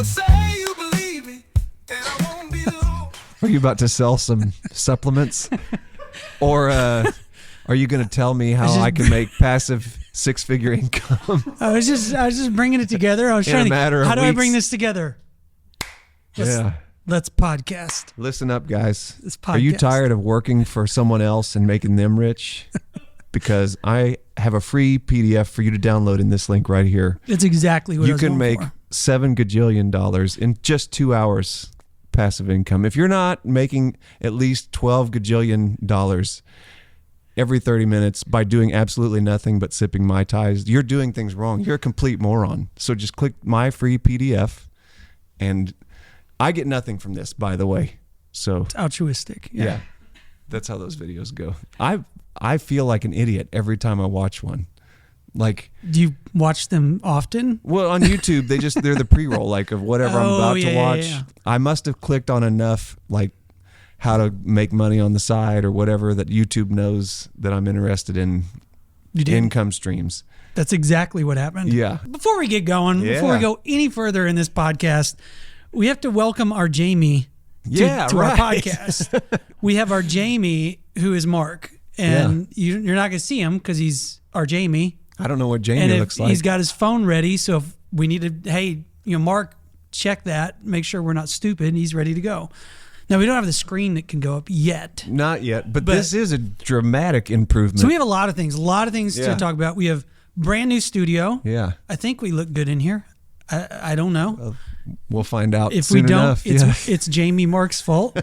say you believe me, and I won't be long. Are you about to sell some supplements? Or are you going to tell me how I can make passive six-figure income? I was just bringing it together. I was trying to, how do I bring this together? Let's podcast. Listen up, guys. This podcast. Are you tired of working for someone else and making them rich? Because I have a free PDF for you to download in this link right here. It's exactly what I was you can going make for. $7 gajillion in just 2 hours passive income. If you're not making at least $12 gajillion every 30 minutes by doing absolutely nothing but sipping Mai Tais, you're doing things wrong. You're a complete moron. So just click my free PDF, and I get nothing from this, by the way. So it's altruistic. Yeah. That's how those videos go. I feel like an idiot every time I watch one. Like, do you watch them often? Well, on YouTube, they're the pre-roll, like, of whatever I'm about to watch. Yeah. I must have clicked on enough, like, how to make money on the side or whatever, that YouTube knows that I'm interested in income streams. That's exactly what happened. Yeah. Before we get going, before we go any further in this podcast, we have to welcome our Jamie to our podcast. We have our Jamie, who is Mark, and you're not going to see him because he's our Jamie. I don't know what Jamie looks like. He's got his phone ready, so if we need to, hey, Mark, check that, make sure we're not stupid, and he's ready to go. Now, we don't have the screen that can go up yet. Not yet, but this is a dramatic improvement. So we have a lot of things to talk about. We have brand new studio. Yeah. I think we look good in here. I don't know. We'll find out if soon we don't, enough. It's Jamie Mark's fault.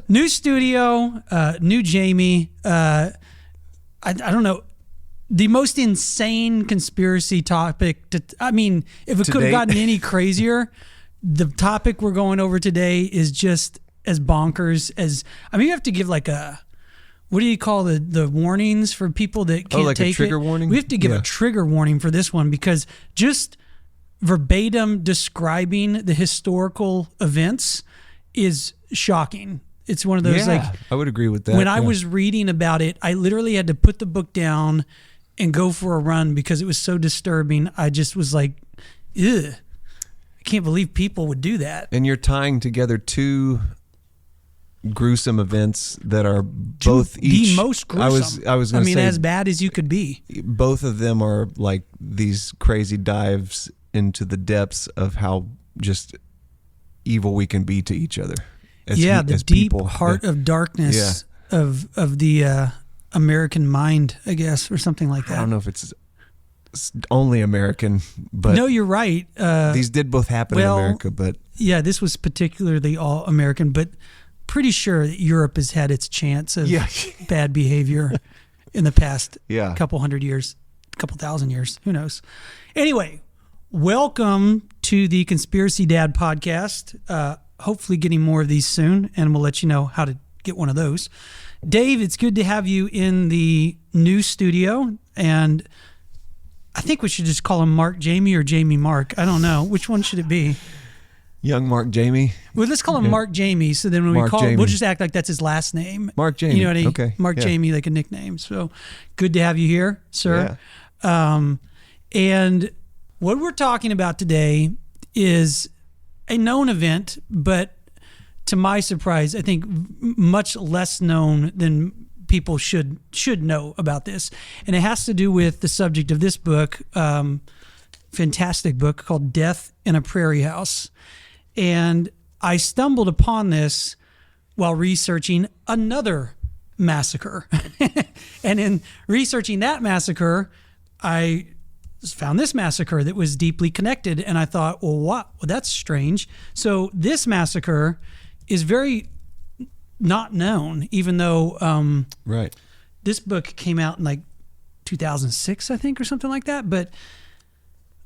New studio, new Jamie. I don't know. The most insane conspiracy topic. If it could have gotten any crazier, the topic we're going over today is just as bonkers as. You have to give like a. What do you call the warnings for people that can't like take a trigger it? warning? We have to give a trigger warning for this one because just verbatim describing the historical events is shocking. It's one of those I would agree with that. When I was reading about it, I literally had to put the book down and go for a run because it was so disturbing. I just was like, ugh. I can't believe people would do that. And you're tying together two gruesome events that are both the most gruesome. I was going to say, as bad as you could be. Both of them are like these crazy dives into the depths of how just evil we can be to each other. The deep heart of darkness of the American mind, I guess, or something like that. I don't know if it's only American, but no, you're right. These did both happen in America, but this was particularly all American, but pretty sure that Europe has had its chance of bad behavior in the past couple hundred years, couple thousand years, who knows. Anyway, welcome to the Conspiracy Dad podcast. Hopefully getting more of these soon, and we'll let you know how to get one of those. Dave, it's good to have you in the new studio, and I think we should just call him Mark Jamie or Jamie Mark. I don't know. Which one should it be? Young Mark Jamie. Well, let's call him Mark Jamie, so then when we call him, we'll just act like that's his last name. Mark Jamie. You know what I mean? Okay. Mark Jamie, like a nickname. So good to have you here, sir. Yeah. And what we're talking about today is a known event, but to my surprise, I think much less known than people should know about this. And it has to do with the subject of this book, fantastic book called Death in a Prairie House. And I stumbled upon this while researching another massacre. And in researching that massacre, I found this massacre that was deeply connected, and I thought, well, that's strange. So this massacre is very not known, even though this book came out in like 2006, I think, or something like that. But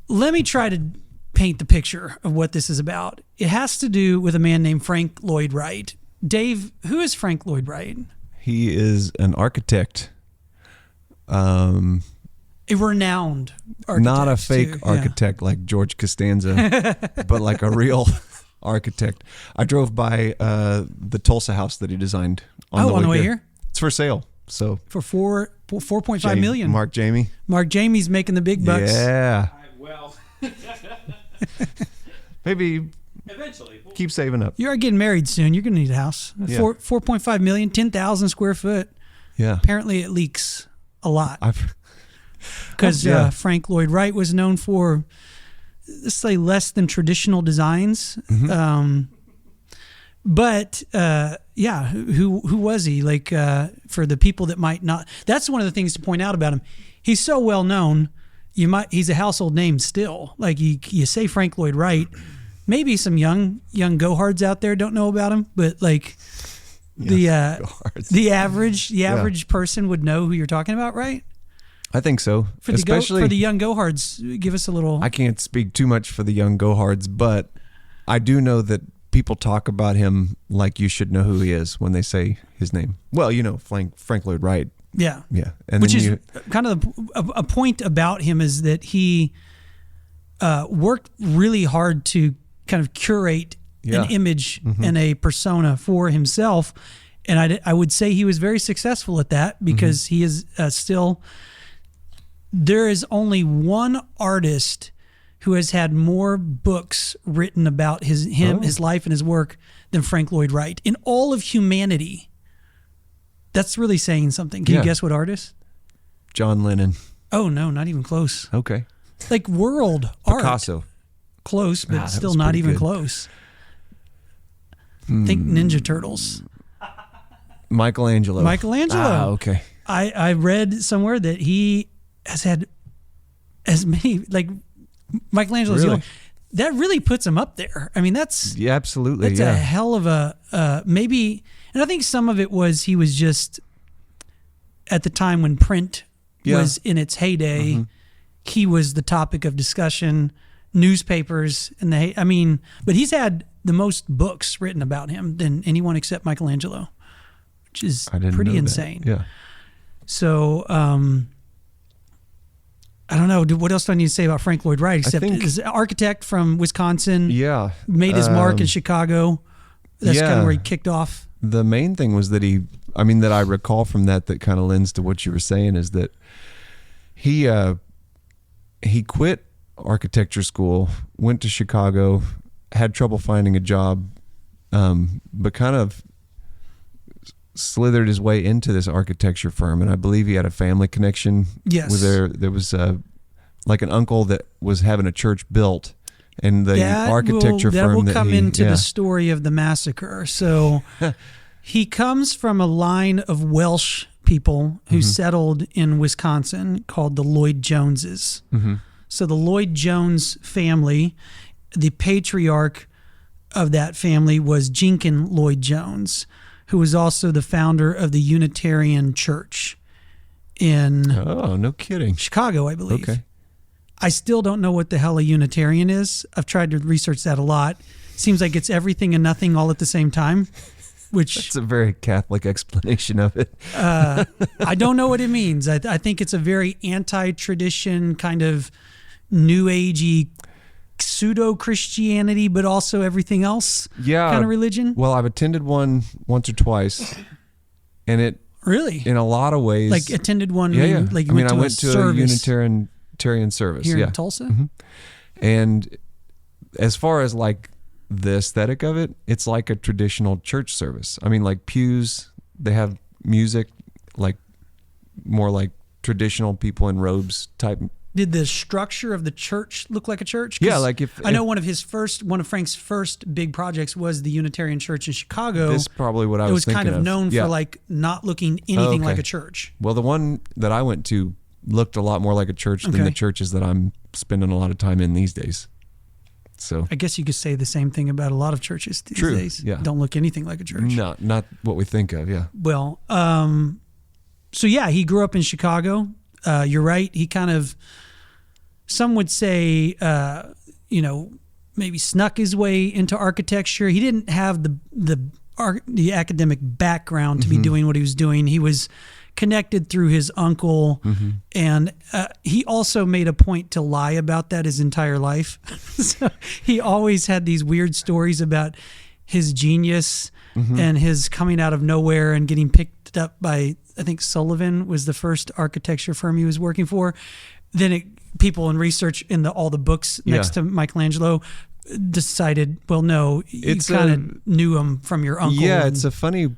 let me try to paint the picture of what this is about. It has to do with a man named Frank Lloyd Wright. Dave, who is Frank Lloyd Wright? He is an architect. A renowned architect. Not a fake architect like George Costanza, but like a real architect. I drove by the Tulsa house that he designed on the way here. It's for sale. So for $4.5 million. Mark Jamie. Mark Jamie's making the big bucks. Yeah. Maybe Eventually. keep saving up. You are getting married soon. You're going to need a house. Yeah. 4.5 million, 10,000 square foot. Yeah. Apparently it leaks a lot. Because Yeah. Frank Lloyd Wright was known for, let's say, less than traditional designs. But who was he? Like, for the people that might not, that's one of the things to point out about him. He's so well known. He's a household name still. Like you say Frank Lloyd Wright, maybe some young gohards out there don't know about him, but like the average person would know who you're talking about, right? I think so. For the young gohards, give us a little. I can't speak too much for the young gohards, but I do know that people talk about him like you should know who he is when they say his name. Well, Frank Lloyd Wright. Yeah. Yeah. And which then is kind of a point about him is that he worked really hard to kind of curate an image and a persona for himself. And I would say he was very successful at that because he is still, there is only one artist who has had more books written about his life and his work than Frank Lloyd Wright in all of humanity. That's really saying something. Can you guess what artist? John Lennon. Oh, no, not even close. Okay. Like world art. Picasso. Close, but that still was not pretty even good. close. Think Ninja Turtles. Michelangelo. Okay. I read somewhere that he has had as many, like Michelangelo's Really? the only, that really puts him up there. I mean, that's Absolutely. a hell of a maybe. And I think some of it was he was just at the time when print was in its heyday. He was the topic of discussion, newspapers, and but he's had the most books written about him than anyone except Michelangelo, which is I didn't pretty know that. insane. Yeah. So I don't know. What else do I need to say about Frank Lloyd Wright? Except he's an architect from Wisconsin. Yeah. Made his mark in Chicago. That's kind of where he kicked off. The main thing was that that I recall from that kind of lends to what you were saying is that he quit architecture school, went to Chicago, had trouble finding a job, but kind of slithered his way into this architecture firm. And I believe he had a family connection. Yes. There was like an uncle that was having a church built. And the architecture firm that will come into the the story of the massacre. So he comes from a line of Welsh people who settled in Wisconsin called the Lloyd Joneses. So the Lloyd Jones family, the patriarch of that family was Jenkin Lloyd Jones, who was also the founder of the Unitarian Church in no kidding. Chicago, I believe. Okay. I still don't know what the hell a Unitarian is. I've tried to research that a lot. Seems like it's everything and nothing all at the same time, which It's a very Catholic explanation of it. I don't know what it means. I think it's a very anti-tradition kind of new agey pseudo-Christianity, but also everything else kind of religion. Well, I've attended one once or twice, and it Really? in a lot of ways Like attended one? Yeah. Like you I went went to to a a service Unitarian service. here Yeah. in Tulsa? And as far as like the aesthetic of it, it's like a traditional church service. I mean, like pews, they have music, like more like traditional people in robes type. Did the structure of the church look like a church? 'Cause Yeah, like I know one of Frank's first big projects was the Unitarian Church in Chicago. This is probably what I It was was thinking kind of known Yeah. for like not looking anything Okay. like a church. Well, the one that I went to looked a lot more like a church than Okay. the churches that I'm spending a lot of time in these days. So I guess you could say the same thing about a lot of churches these True, days. yeah. Don't look anything like a church. not what we think of. Yeah. Well, so yeah, he grew up in Chicago. You're right. He kind of, some would say, maybe snuck his way into architecture. He didn't have the academic background to be doing what he was doing. He was connected through his uncle, and he also made a point to lie about that his entire life. So he always had these weird stories about his genius and his coming out of nowhere and getting picked up by, I think Sullivan was the first architecture firm he was working for. Then it people in research in all the books next to Michelangelo decided, well, no, you kind of knew him from your uncle. Yeah, it's a funny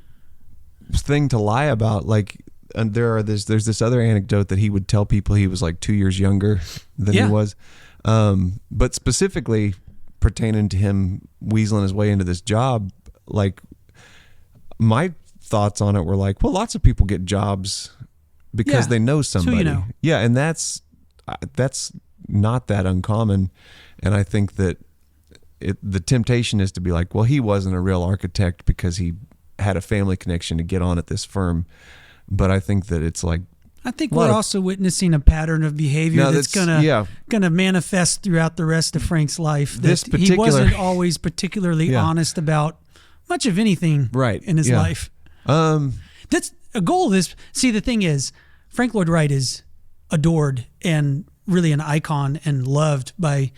thing to lie about. Like, and there's this other anecdote that he would tell people he was like 2 years younger than he was. But specifically pertaining to him weaseling his way into this job, like my thoughts on it were like, well, lots of people get jobs because they know somebody. Who you know. Yeah, and that's not that uncommon. And I think that the temptation is to be like, well, he wasn't a real architect because he had a family connection to get on at this firm. But I think that it's like, I think we're also witnessing a pattern of behavior that's gonna manifest throughout the rest of Frank's life. He wasn't always particularly honest about much of anything in his life. That's a goal of this. See, the thing is, Frank Lloyd Wright is adored and really an icon and loved by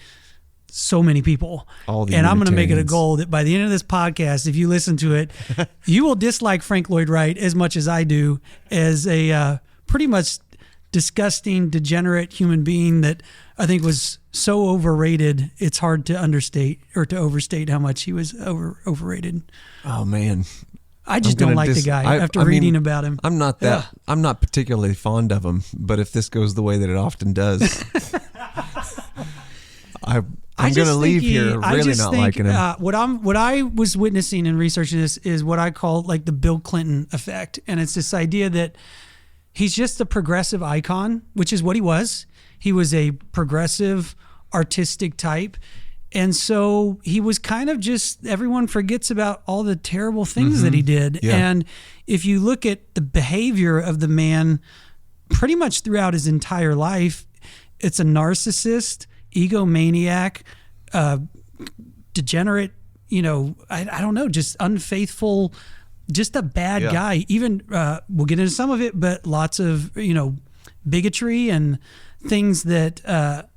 so many people. And I'm going to make it a goal that by the end of this podcast, if you listen to it, you will dislike Frank Lloyd Wright as much as I do, as a pretty much disgusting, degenerate human being that I think was so overrated. It's hard to understate or to overstate how much he was overrated. Oh man. I just don't like the guy after reading about him. I'm not particularly fond of him, but if this goes the way that it often does, I'm going to leave here really not liking him. What I was witnessing in researching this is what I call like the Bill Clinton effect. And it's this idea that he's just a progressive icon, which is what he was. He was a progressive artistic type. And so he was kind of just, everyone forgets about all the terrible things that he did. Yeah. And if you look at the behavior of the man pretty much throughout his entire life, it's a narcissist, egomaniac, degenerate, I don't know, just unfaithful, just a bad guy. Even, we'll get into some of it, but lots of, bigotry and things that,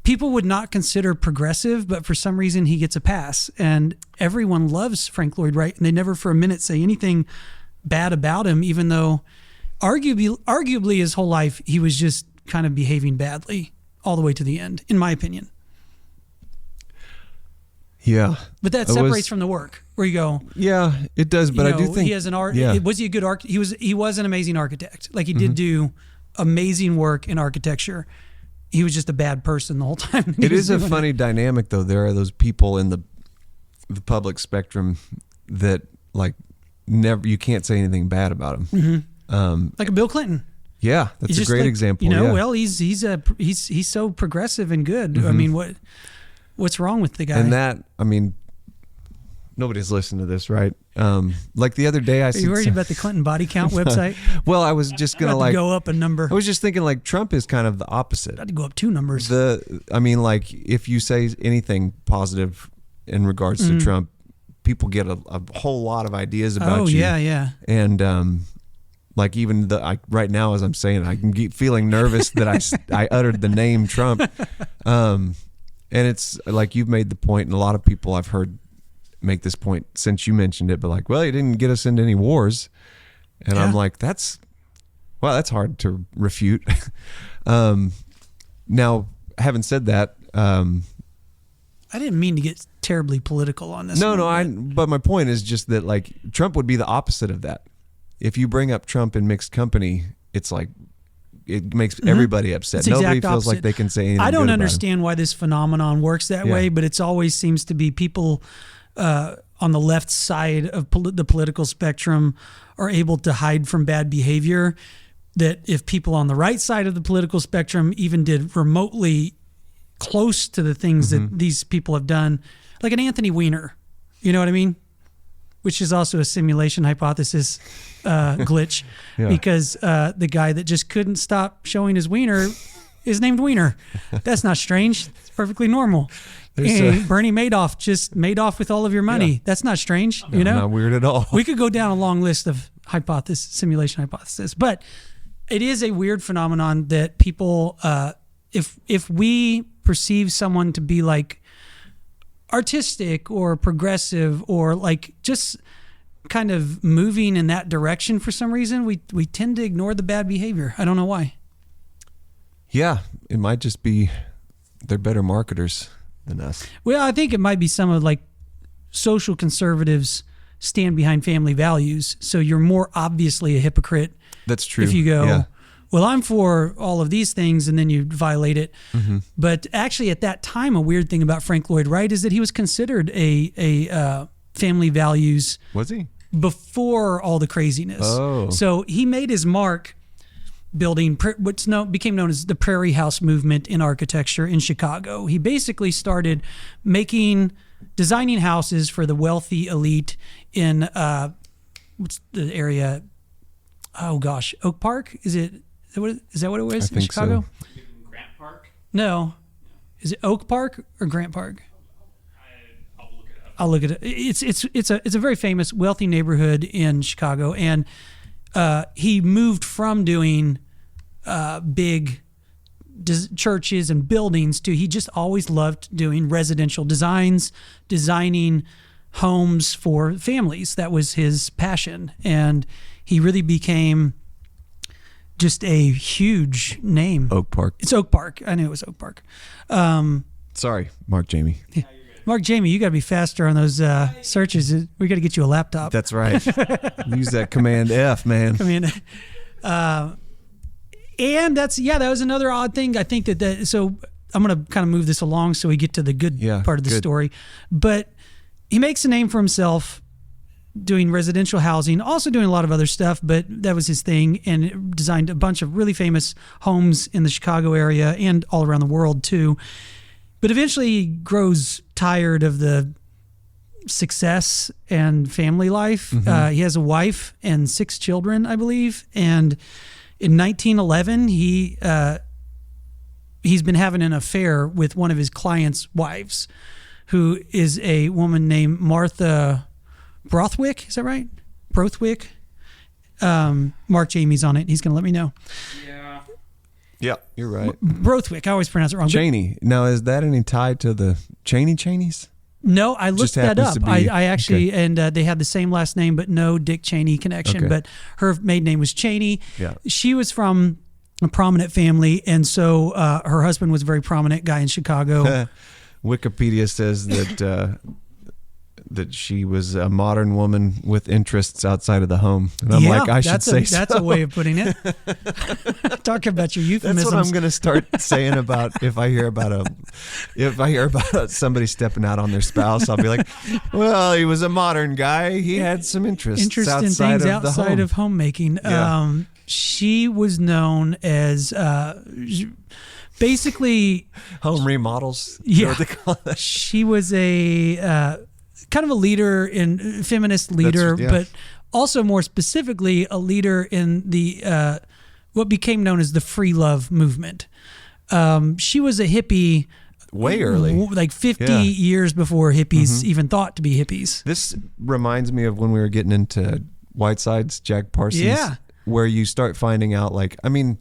people would not consider progressive, but for some reason he gets a pass. And everyone loves Frank Lloyd Wright, and they never for a minute say anything bad about him, even though arguably his whole life he was just kind of behaving badly all the way to the end, in my opinion. Yeah. But that separates from the work, where you go. Yeah, it does, but I do think he has an art. Yeah. Was he a good architect? He was an amazing architect. Like he did do amazing work in architecture. He was just a bad person the whole time. It is a funny dynamic, though. There are those people in the public spectrum that like never, you can't say anything bad about him. Like a Bill Clinton. Yeah, that's a great example. Well, he's so progressive and good. I mean, what's wrong with the guy? And that, I mean, nobody's listening to this, right? Like the other day, Are you worried about the Clinton body count website? Well, I was just gonna go up a number. I was just thinking like Trump is kind of the opposite. Got to go up 2 numbers. Like if you say anything positive in regards to Trump, people get a whole lot of ideas about you. Oh yeah. And like even right now as I'm saying, I can keep feeling nervous that I uttered the name Trump. And it's like you've made the point, and a lot of people I've heard make this point since you mentioned it, but like, well, he didn't get us into any wars. And I'm like, that's hard to refute. Now, having said that, I didn't mean to get terribly political on this. But my point is just that like Trump would be the opposite of that. If you bring up Trump in mixed company, it's like, it makes everybody upset. Nobody feels like they can say anything. I don't understand why this phenomenon works that way, but it's always seems to be people on the left side of the political spectrum are able to hide from bad behavior, that if people on the right side of the political spectrum even did remotely close to the things that these people have done, like an Anthony Weiner, you know what I mean? Which is also a simulation hypothesis glitch, because the guy that just couldn't stop showing his wiener is named Weiner. That's not strange. It's perfectly normal. Bernie Madoff just made off with all of your money. Yeah. That's not strange. No, not weird at all. We could go down a long list of simulation hypothesis, but it is a weird phenomenon that people, if we perceive someone to be like artistic or progressive or like just kind of moving in that direction for some reason, we tend to ignore the bad behavior. I don't know why. Yeah, it might just be they're better marketers than us. Well, I think it might be some of like social conservatives stand behind family values. So you're more obviously a hypocrite. That's true. If you go, yeah. well, I'm for all of these things, and then you violate it. Mm-hmm. But actually, at that time, a weird thing about Frank Lloyd Wright is that he was considered a family values. Was he? Before all the craziness. Oh. So he made his mark building what's became known as the Prairie House movement in architecture in Chicago. He basically started designing houses for the wealthy elite in what's the area? Oh gosh, Oak Park? Is that what it was I in think Chicago? so. Grant Park? No. Is it Oak Park or Grant Park? I'll look it up. I'll look at it. It's a very famous wealthy neighborhood in Chicago, and he moved from doing big churches and buildings to he just always loved doing residential designing homes for families. That was his passion, and he really became just a huge name. Oak Park. It's Oak Park. I knew it was Oak Park. Sorry, Mark Jamie. Mark Jamie, you got to be faster on those searches. We got to get you a laptop. That's right. Use that Command F, man. And that was another odd thing. I think so I'm going to kind of move this along so we get to the good part of the story. But he makes a name for himself doing residential housing, also doing a lot of other stuff, but that was his thing, and designed a bunch of really famous homes in the Chicago area and all around the world too. But eventually he grows tired of the success and family life. Mm-hmm. He has a wife and 6 children, I believe. And in 1911, he's been having an affair with one of his clients' wives, who is a woman named Martha Brothwick. Is that right? Brothwick? Mark Jamie's on it. He's going to let me know. Yeah, you're right. Brothwick. I always pronounce it wrong. Cheney. Now, is that any tie to the Cheneys? No, I looked that up. I actually, okay. and they had the same last name, but no Dick Cheney connection. Okay. But her maiden name was Cheney. Yeah. She was from a prominent family, and so her husband was a very prominent guy in Chicago. Wikipedia says that that she was a modern woman with interests outside of the home. And I'm like, I should say so. That's a way of putting it. Talk about your euphemisms. That's what I'm going to start saying about if I hear about somebody stepping out on their spouse. I'll be like, well, he was a modern guy. He had some interests in things outside of homemaking. Yeah. She was known as basically home remodels. Yeah, they call that? She was a kind of a leader feminist leader, but also more specifically a leader in the what became known as the free love movement. She was a hippie way early, like 50 years before hippies even thought to be hippies. This reminds me of when we were getting into Whiteside's Jack Parsons, where you start finding out, like, I mean,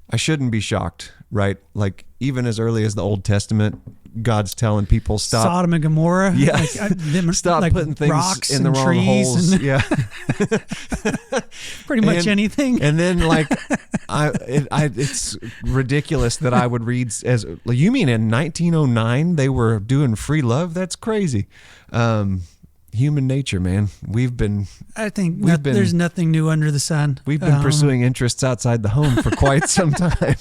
I shouldn't be shocked, right? Like, even as early as the Old Testament, God's telling people stop. Sodom and Gomorrah. Yeah. Stop putting things in the wrong holes. Yeah. Pretty much anything. And then, like, it's ridiculous that I would read as, you mean in 1909 they were doing free love? That's crazy. Human nature, man. I think there's nothing new under the sun. We've been pursuing interests outside the home for quite some time.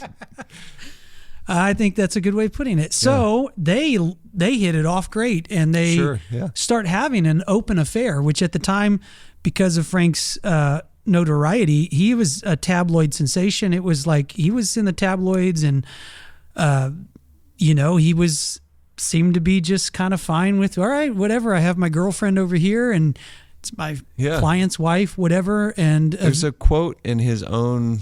I think that's a good way of putting it. So they hit it off great, and they start having an open affair, which at the time, because of Frank's notoriety, he was a tabloid sensation. It was like he was in the tabloids, and he seemed to be just kind of fine with, all right, whatever. I have my girlfriend over here, and it's my client's wife, whatever. And there's a quote in his own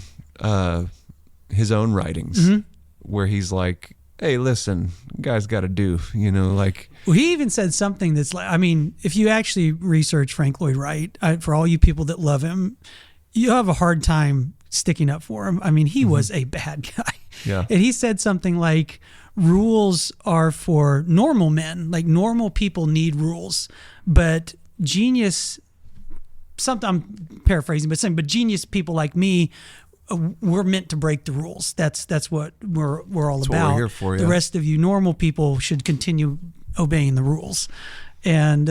writings. Mm-hmm. Where he's like, hey, listen, guys got to do, like. Well, he even said something that's like, I mean, if you actually research Frank Lloyd Wright, for all you people that love him, you have a hard time sticking up for him. I mean, he was a bad guy. Yeah. And he said something like, rules are for normal men. Like, normal people need rules. But I'm paraphrasing, but genius people like me, we're meant to break the rules. That's what we're all That's about. what we're here for, The yeah. rest of you normal people should continue obeying the rules. And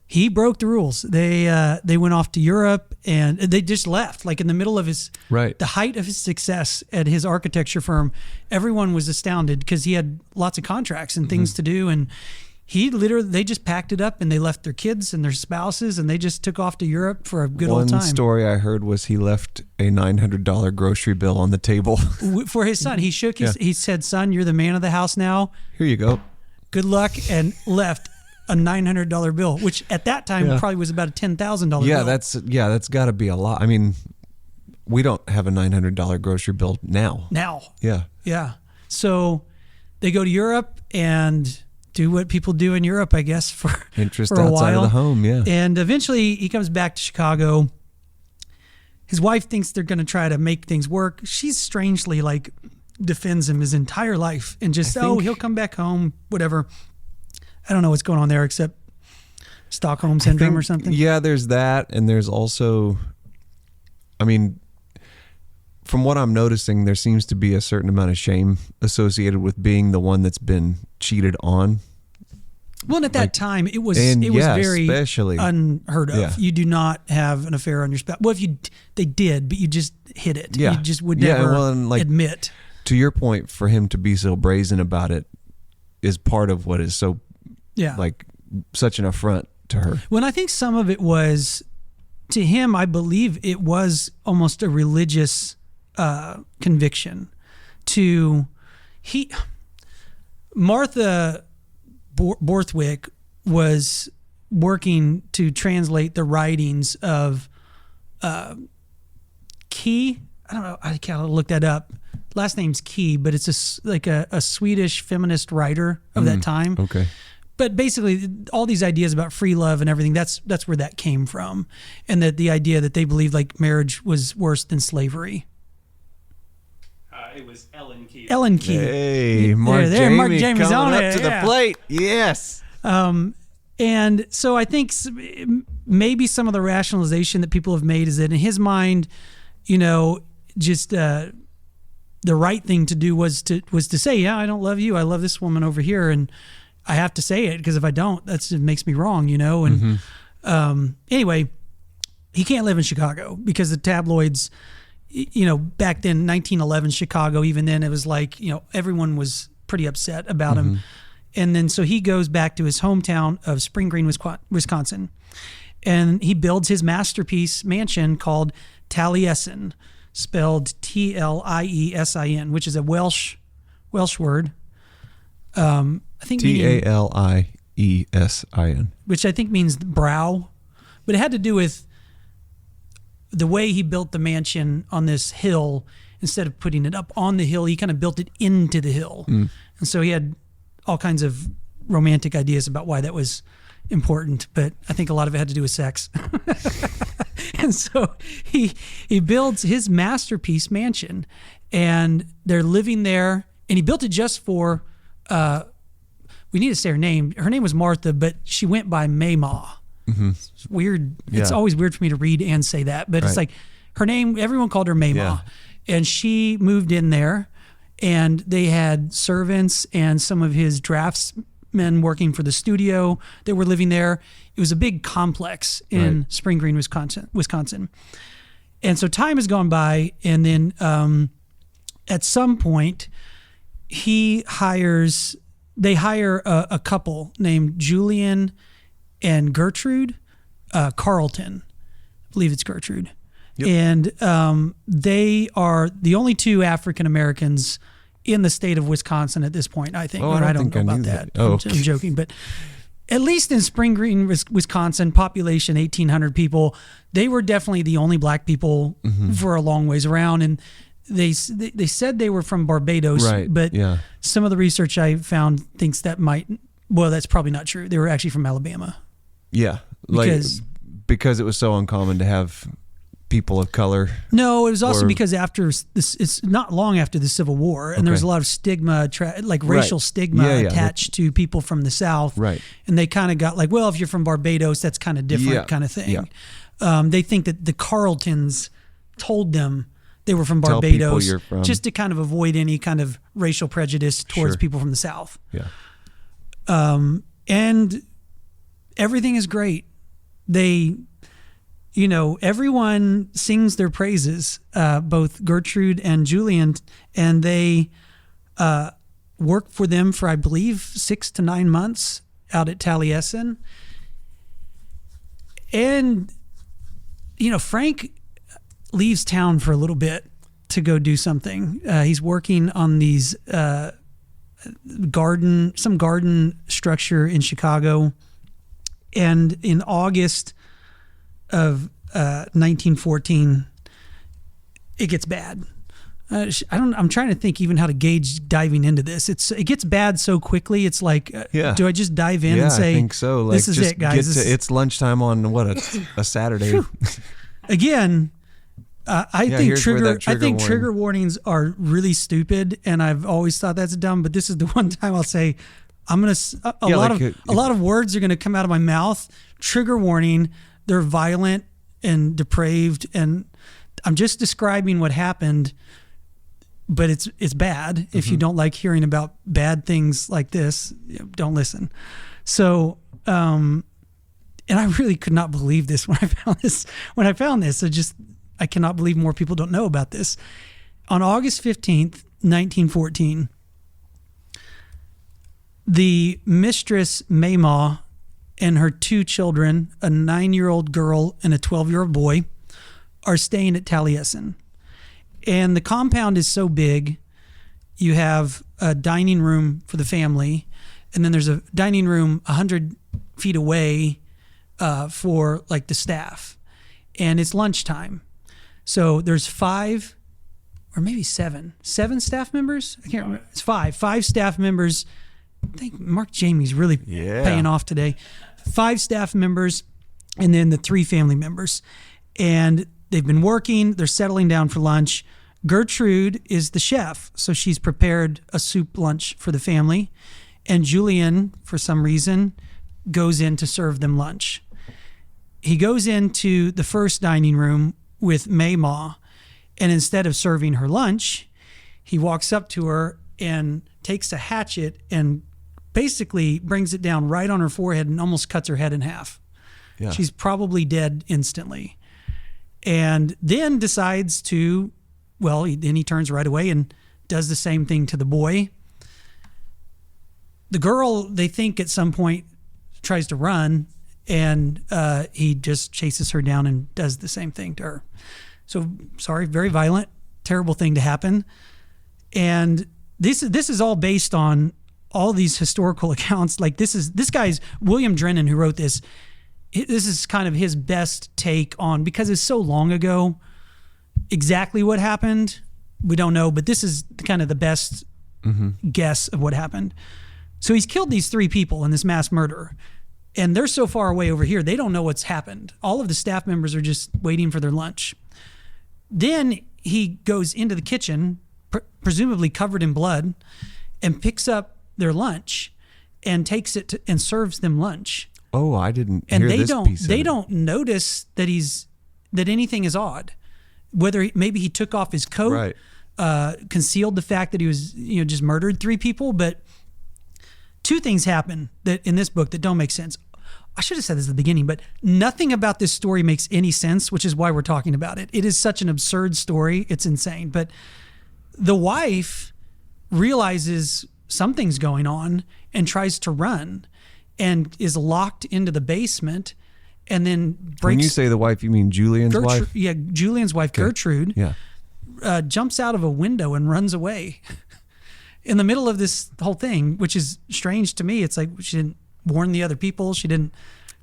he broke the rules. They went off to Europe and they just left. Like in the middle of the height of his success at his architecture firm, everyone was astounded because he had lots of contracts and things to do. And they just packed it up and they left their kids and their spouses and they just took off to Europe for a good old time. One story I heard was he left a $900 grocery bill on the table. For his son. He shook his, he said, "Son, you're the man of the house now. Here you go. Good luck," and left a $900 bill, which at that time probably was about a $10,000 bill. That's got to be a lot. I mean, we don't have a $900 grocery bill now. Yeah. So they go to Europe and do what people do in Europe, I guess, for Interest for a outside while. of the home, yeah. And eventually he comes back to Chicago. His wife thinks they're going to try to make things work. She's strangely like defends him his entire life and just, he'll come back home, whatever. I don't know what's going on there except Stockholm syndrome or something. Yeah, there's that. And there's also, I mean, from what I'm noticing, there seems to be a certain amount of shame associated with being the one that's been cheated on. Well, and at that time, it was very especially unheard of. Yeah. You do not have an affair on your spouse. Well, they did, but you just hid it. Yeah. You just would never and admit. To your point, for him to be so brazen about it is part of what is so, like, such an affront to her. Well, I think some of it was, to him, I believe it was almost a religious conviction. Martha Borthwick was working to translate the writings of Key. I don't know. I can't look that up. Last name's Key, but it's a Swedish feminist writer of that time. Okay. But basically, all these ideas about free love and everything, that's where that came from. And that the idea that they believed like marriage was worse than slavery. It was Ellen Key. Ellen Key. Hey, Mark Jamie's coming on up it. to the plate. Yes. And so I think maybe some of the rationalization that people have made is that in his mind, just the right thing to do was to say, yeah, I don't love you. I love this woman over here. And I have to say it because if I don't, it makes me wrong, And anyway, he can't live in Chicago because the tabloids, back then, 1911 Chicago, even then it was like, everyone was pretty upset about him. And then so he goes back to his hometown of Spring Green, Wisconsin. And he builds his masterpiece mansion called Taliesen, spelled T-L-I-E-S-I-N, which is a Welsh word. I think Taliesen, which I think means brow, but it had to do with the way he built the mansion on this hill. Instead of putting it up on the hill, he kind of built it into the hill. And so he had all kinds of romantic ideas about why that was important, but I think a lot of it had to do with sex. And so he builds his masterpiece mansion, and they're living there, and he built it just for, we need to say her name. Her name was Martha, but she went by Mayma. It's weird. Yeah. It's always weird for me to read and say that, but it's like her name, everyone called her Mayma. Yeah. And she moved in there, and they had servants and some of his draftsmen working for the studio that were living there. It was a big complex in Spring Green, Wisconsin. And so time has gone by, and then at some point they hire a couple named Julian and Gertrude Carlton. I believe it's Gertrude. Yep. And they are the only two African Americans in the state of Wisconsin at this point, I think. I don't know about that. Oh. I'm joking. But at least in Spring Green, Wisconsin, population 1,800 people, they were definitely the only black people for a long ways around. And they said they were from Barbados, but some of the research I found thinks that's probably not true. They were actually from Alabama. Yeah, because it was so uncommon to have people of color. No, it was also because after this, it's not long after the Civil War, and there was a lot of stigma, racial stigma attached to people from the South. Right. And they kind of got like, well, if you're from Barbados, that's kind of different kind of thing. Yeah. They think that the Carltons told them they were from Tell people Barbados, you're from. just to kind of avoid any kind of racial prejudice towards Sure. people from the South. Yeah. And everything is great. They, everyone sings their praises, both Gertrude and Julian, and they work for them for, I believe, 6 to 9 months out at Taliesen. And, Frank leaves town for a little bit to go do something. He's working on these garden structure in Chicago. And in August of 1914, it gets bad. I'm trying to think even how to gauge diving into this. It gets bad so quickly. It's like, do I just dive in and say, I think so. Like, this is just it, guys? it's lunchtime on a Saturday. Again, I think here's where that trigger trigger warnings are really stupid, and I've always thought that's dumb. But this is the one time I'll say, I'm gonna a lot of words are gonna come out of my mouth. Trigger warning. They're violent and depraved, and I'm just describing what happened. But it's bad. If you don't like hearing about bad things like this, don't listen. So, and I really could not believe this when I found this. I cannot believe more people don't know about this. On August 15th, 1914, the mistress Mayma and her 2 children, a 9-year-old girl and a 12-year-old boy, are staying at Taliesen. And the compound is so big, you have a dining room for the family, and then there's a dining room 100 feet away for like the staff. And it's lunchtime. So there's 5 or maybe 7 staff members. I can't remember. It's 5 staff members. I think Mark Jamie's really paying off today. 5 staff members, and then the 3 family members. And they've been working. They're settling down for lunch. Gertrude is the chef, so she's prepared a soup lunch for the family. And Julian, for some reason, goes in to serve them lunch. He goes into the first dining room with Mayma, and instead of serving her lunch, he walks up to her and takes a hatchet and basically brings it down right on her forehead and almost cuts her head in half. Yeah. She's probably dead instantly. And then decides to, then he turns right away and does the same thing to the boy. The girl, they think at some point, tries to run, and he just chases her down and does the same thing to her. So, sorry, very violent, terrible thing to happen. And this is all based on all these historical accounts. Like this guy's William Drennan, who wrote this. This is kind of his best take on, because it's so long ago, exactly what happened, we don't know, but this is kind of the best guess of what happened. So he's killed these 3 people in this mass murder, and they're so far away over here, they don't know what's happened. All of the staff members are just waiting for their lunch. Then he goes into the kitchen, presumably covered in blood, and picks up their lunch and takes it and serves them lunch. Oh, I didn't and hear they this don't piece of they it. don't notice that anything is odd. Whether maybe he took off his coat, right. Concealed the fact that he was just murdered 3 people. But 2 things happen that in this book that don't make sense. I should have said this at the beginning, but nothing about this story makes any sense, which is why we're talking about it. It is such an absurd story; it's insane. But the wife realizes something's going on and tries to run, and is locked into the basement, and then breaks. When you say the wife, you mean Julian's wife? Yeah, Julian's wife, okay. Gertrude. Yeah. Jumps out of a window and runs away in the middle of this whole thing, which is strange to me. It's like she didn't warn the other people. She didn't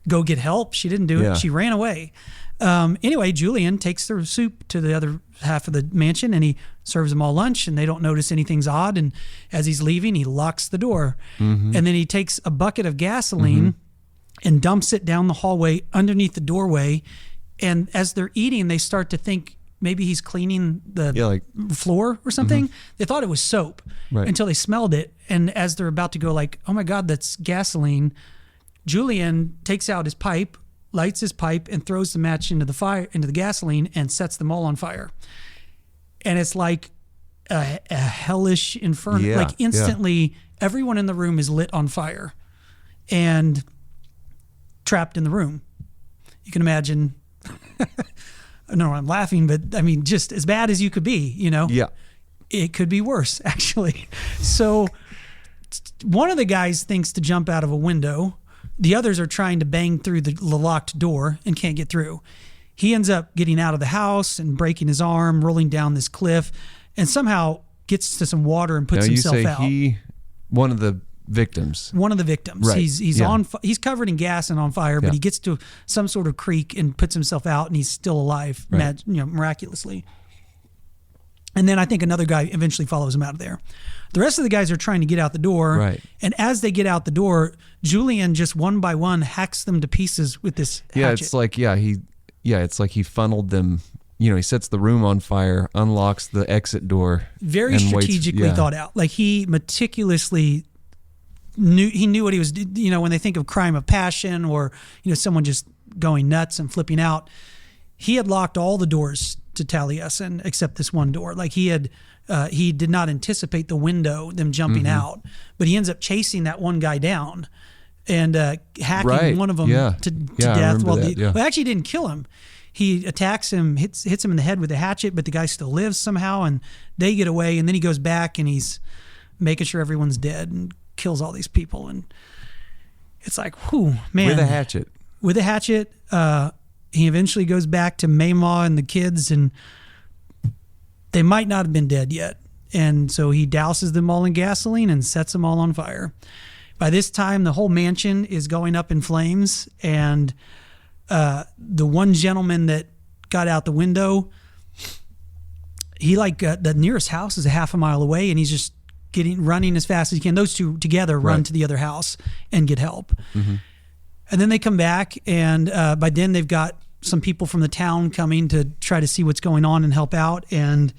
go get help. She didn't do it. She ran away. Anyway, Julian takes the soup to the other half of the mansion, and he serves them all lunch, and they don't notice anything's odd. And as he's leaving, he locks the door. And then he takes a bucket of gasoline and dumps it down the hallway underneath the doorway. And as they're eating, they start to think maybe he's cleaning the floor or something. They thought it was soap until they smelled it. And as they're about to go like, oh my God, that's gasoline, Julian takes out his pipe, lights his pipe, and throws the match into the gasoline and sets them all on fire. and it's like a hellish inferno. Yeah, Like instantly, everyone in the room is lit on fire and trapped in the room. You can imagine. No, I'm laughing, but I mean, just as bad as you could be, you know? Yeah. It could be worse, actually. So one of the guys thinks to jump out of a window. The others are trying to bang through the locked door and can't get through. He ends up getting out of the house and breaking his arm, rolling down this cliff, and somehow gets to some water and puts himself out. One of the victims. One of the victims. Right. He's covered in gas and on fire, but he gets to some sort of creek and puts himself out, and he's still alive, Right. miraculously. And then I think another guy eventually follows him out of there. The rest of the guys are trying to get out the door, Right. and as they get out the door, Julian just one by one hacks them to pieces with this hatchet. It's like he funneled them. You know, he sets the room on fire, unlocks the exit door. Very and strategically waits, thought out. Like he meticulously knew what he was. You know, when they think of crime of passion or someone just going nuts and flipping out, he had locked all the doors to Taliesen except this one door. Like he did not anticipate the window, them jumping out, but he ends up chasing that one guy down and hacking one of them to death. Well, actually didn't kill him. He attacks him, hits him in the head with a hatchet, but the guy still lives somehow, and they get away. And then he goes back and he's making sure everyone's dead and kills all these people. And it's like, whew, man. With a hatchet. With a hatchet. He eventually goes back to Mayma and the kids, and they might not have been dead yet. And so he douses them all in gasoline and sets them all on fire. By this time, the whole mansion is going up in flames, and the one gentleman that got out the window, he the nearest house is a half a mile away, and he's just running as fast as he can. Those two together run to the other house and get help. Mm-hmm. And then they come back, and by then they've got some people from the town coming to try to see what's going on and help out. And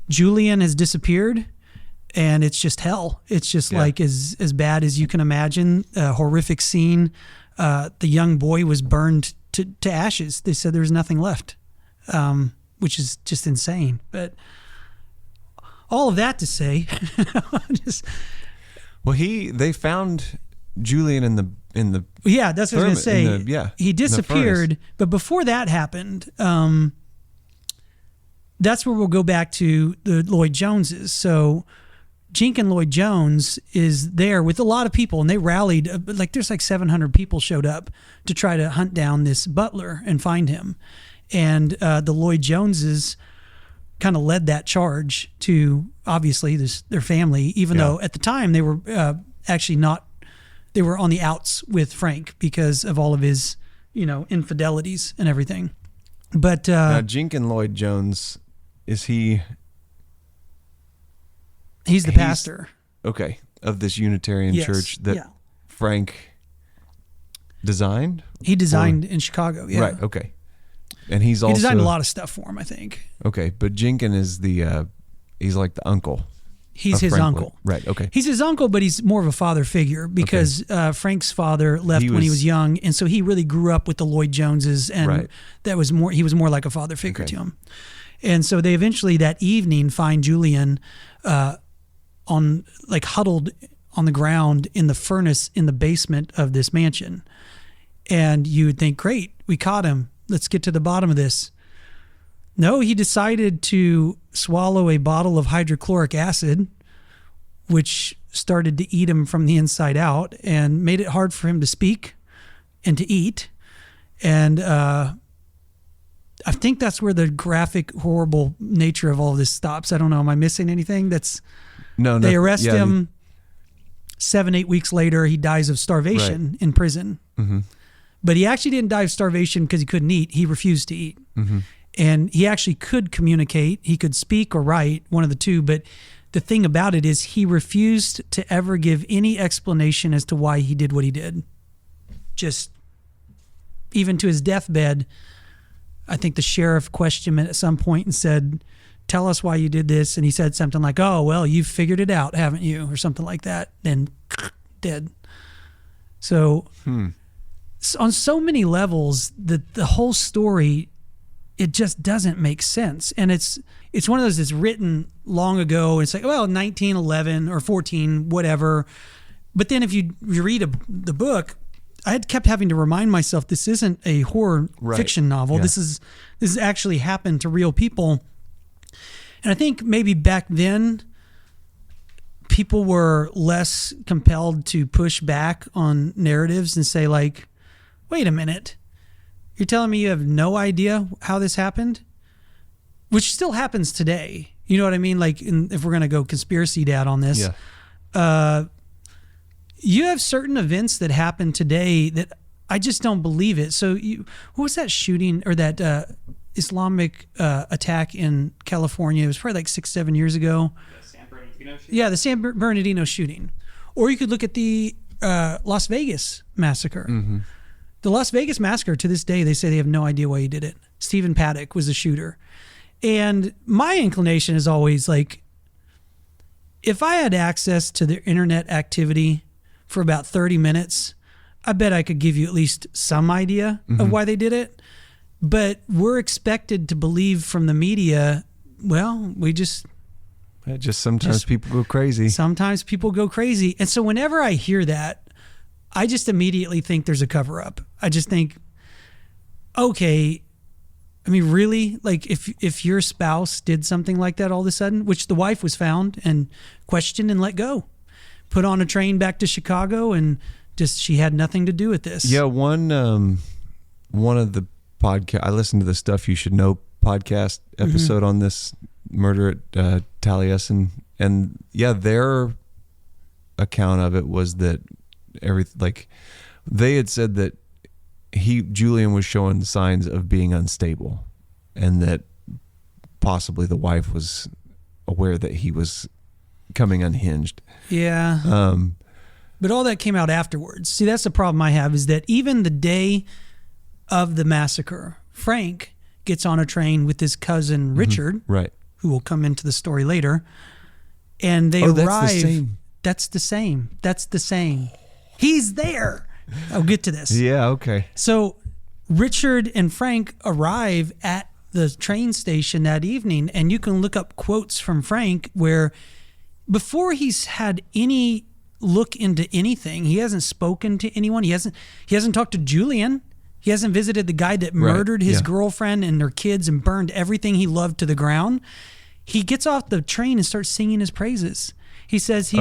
Julian has disappeared, and it's just hell. It's just like as bad as you can imagine. A horrific scene. The young boy was burned to ashes. They said there was nothing left, which is just insane. But all of that to say, they found Julian in the that's what I was going to say. He disappeared, but before that happened, that's where we'll go back to the Lloyd Joneses. So Jenkins Lloyd Jones is there with a lot of people, and they rallied. There's 700 people showed up to try to hunt down this butler and find him. And the Lloyd Joneses kind of led that charge to, obviously, their family, even though at the time they were actually not. They were on the outs with Frank because of all of his, infidelities and everything. But now Jenkins Lloyd Jones, is he? He's the pastor. Okay, of this Unitarian church that Frank designed. He designed in Chicago. Yeah. Right. Okay. And he designed a lot of stuff for him, I think. Okay, but Jenkins is he's like the uncle. He's his uncle. Right, okay. He's his uncle, but he's more of a father figure because Frank's father left when he was young, and so he really grew up with the Lloyd Joneses, and he was more like a father figure to him. And so they eventually that evening find Julian huddled on the ground in the furnace in the basement of this mansion. And you would think, great, we caught him. Let's get to the bottom of this. No, he decided to swallow a bottle of hydrochloric acid, which started to eat him from the inside out and made it hard for him to speak and to eat. And I think that's where the graphic, horrible nature of all of this stops. I don't know. Am I missing anything? They arrest him. 7-8 weeks later, he dies of starvation in prison. Mm-hmm. But he actually didn't die of starvation because he couldn't eat. He refused to eat. Mm-hmm. And he actually could communicate. He could speak or write, one of the two. But the thing about it is he refused to ever give any explanation as to why he did what he did. Just even to his deathbed, I think the sheriff questioned him at some point and said, tell us why you did this. And he said something like, oh, well, you've figured it out, haven't you? Or something like that. And dead. So on so many levels, the whole story it just doesn't make sense. And it's one of those that's written long ago. It's like, well, 1911 or 14, whatever. But then if you read the book, I had kept having to remind myself this isn't a horror fiction novel. Yeah. This is actually happened to real people. And I think maybe back then people were less compelled to push back on narratives and say like, wait a minute, you're telling me you have no idea how this happened? Which still happens today. You know what I mean? Like if we're going to go conspiracy dad on this, you have certain events that happen today that I just don't believe it. So what was that shooting or that Islamic attack in California? It was probably like 6-7 years ago. The San Bernardino shooting? Yeah, the San Bernardino shooting. Or you could look at the Las Vegas massacre. Mm-hmm. The Las Vegas massacre, to this day, they say they have no idea why he did it. Stephen Paddock was the shooter. And my inclination is always like, if I had access to the internet activity for about 30 minutes, I bet I could give you at least some idea of why they did it. But we're expected to believe from the media, well, Sometimes people go crazy. Sometimes people go crazy. And so whenever I hear that, I just immediately think there's a cover up. I just think, okay, I mean, really? Like if your spouse did something like that all of a sudden, which the wife was found and questioned and let go, put on a train back to Chicago and just, she had nothing to do with this. Yeah. One of the podcast, I listened to the Stuff You Should Know podcast episode on this murder at Taliesen, and their account of it was that they had said that Julian was showing signs of being unstable, and that possibly the wife was aware that he was coming unhinged. Yeah. But all that came out afterwards. See, that's the problem I have, is that even the day of the massacre, Frank gets on a train with his cousin Richard, right, who will come into the story later, and they arrive. That's the same. He's there. I'll get to this. Yeah, okay. So Richard and Frank arrive at the train station that evening, and you can look up quotes from Frank where before he's had any look into anything, he hasn't spoken to anyone. He hasn't talked to Julian. He hasn't visited the guy that murdered his girlfriend and their kids and burned everything he loved to the ground. He gets off the train and starts singing his praises. He says he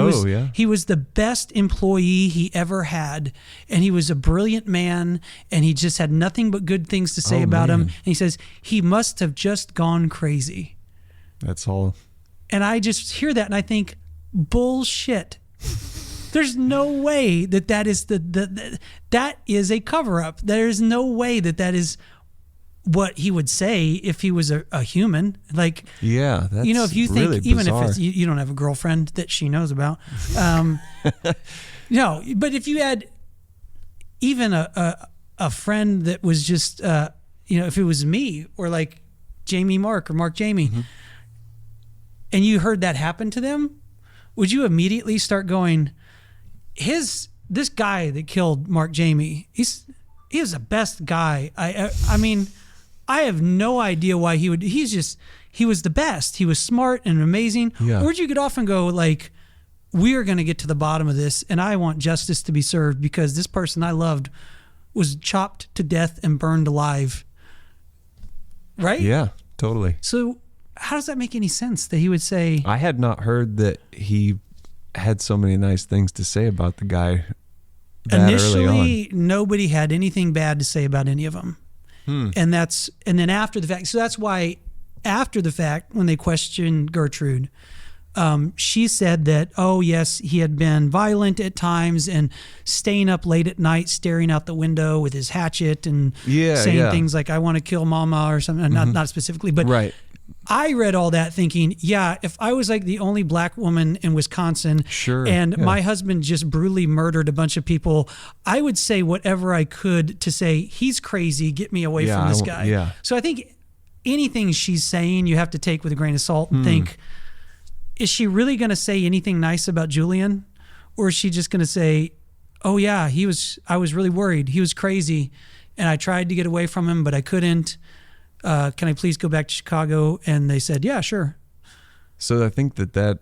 was the best employee he ever had, and he was a brilliant man, and he just had nothing but good things to say about him. And he says he must have just gone crazy. That's all. And I just hear that and I think, bullshit. There's no way that is that is a cover up. There's no way that is what he would say if he was a human. Like, yeah, that's if you think, really even bizarre. if it's, you don't have a girlfriend that she knows about, no, but if you had even a friend that was just, if it was me or like Jamie Mark or Mark Jamie, and you heard that happen to them, would you immediately start going, this guy that killed Mark Jamie, he is the best guy. I mean, I have no idea why he was the best. He was smart and amazing. Yeah. Or would you get off and go like, we are going to get to the bottom of this, and I want justice to be served because this person I loved was chopped to death and burned alive. Right? Yeah, totally. So how does that make any sense that he would say? I had not heard that he had so many nice things to say about the guy that early Initially, on. nobody had anything bad to say about any of them. And then after the fact, so that's why after the fact, when they questioned Gertrude, she said that, oh yes, he had been violent at times and staying up late at night, staring out the window with his hatchet and saying things like, I want to kill mama or something, not specifically, but right. I read all that thinking, if I was like the only black woman in Wisconsin and my husband just brutally murdered a bunch of people, I would say whatever I could to say, he's crazy, get me away from this guy. Yeah. So I think anything she's saying, you have to take with a grain of salt and think, is she really going to say anything nice about Julian? Or is she just going to say, oh yeah, I was really worried. He was crazy and I tried to get away from him, but I couldn't. Can I please go back to Chicago? And they said, yeah, sure. So I think that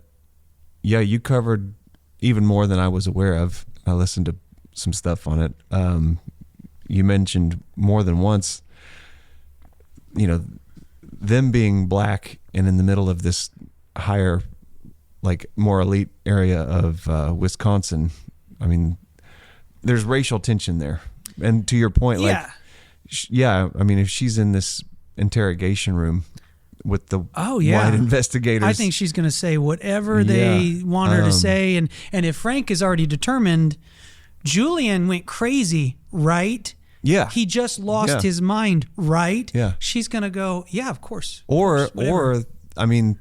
you covered even more than I was aware of. I listened to some stuff on it. You mentioned more than once, them being black and in the middle of this higher, like more elite area of Wisconsin. I mean, there's racial tension there. And to your point, I mean, if she's in this interrogation room with the white investigators, I think she's going to say whatever they want her to say. And if Frank is already determined, Julian went crazy, right? Yeah. He just lost his mind, right? Yeah. She's going to go, yeah, of course. Or I mean,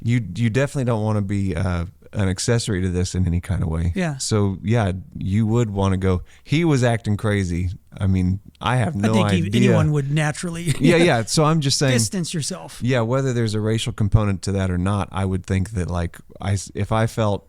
you definitely don't want to be an accessory to this in any kind of way. Yeah. So, you would want to go, he was acting crazy. I mean, I have no idea. I think anyone would naturally yeah. So I'm just saying, distance yourself. Yeah, whether there's a racial component to that or not, I would think that if I felt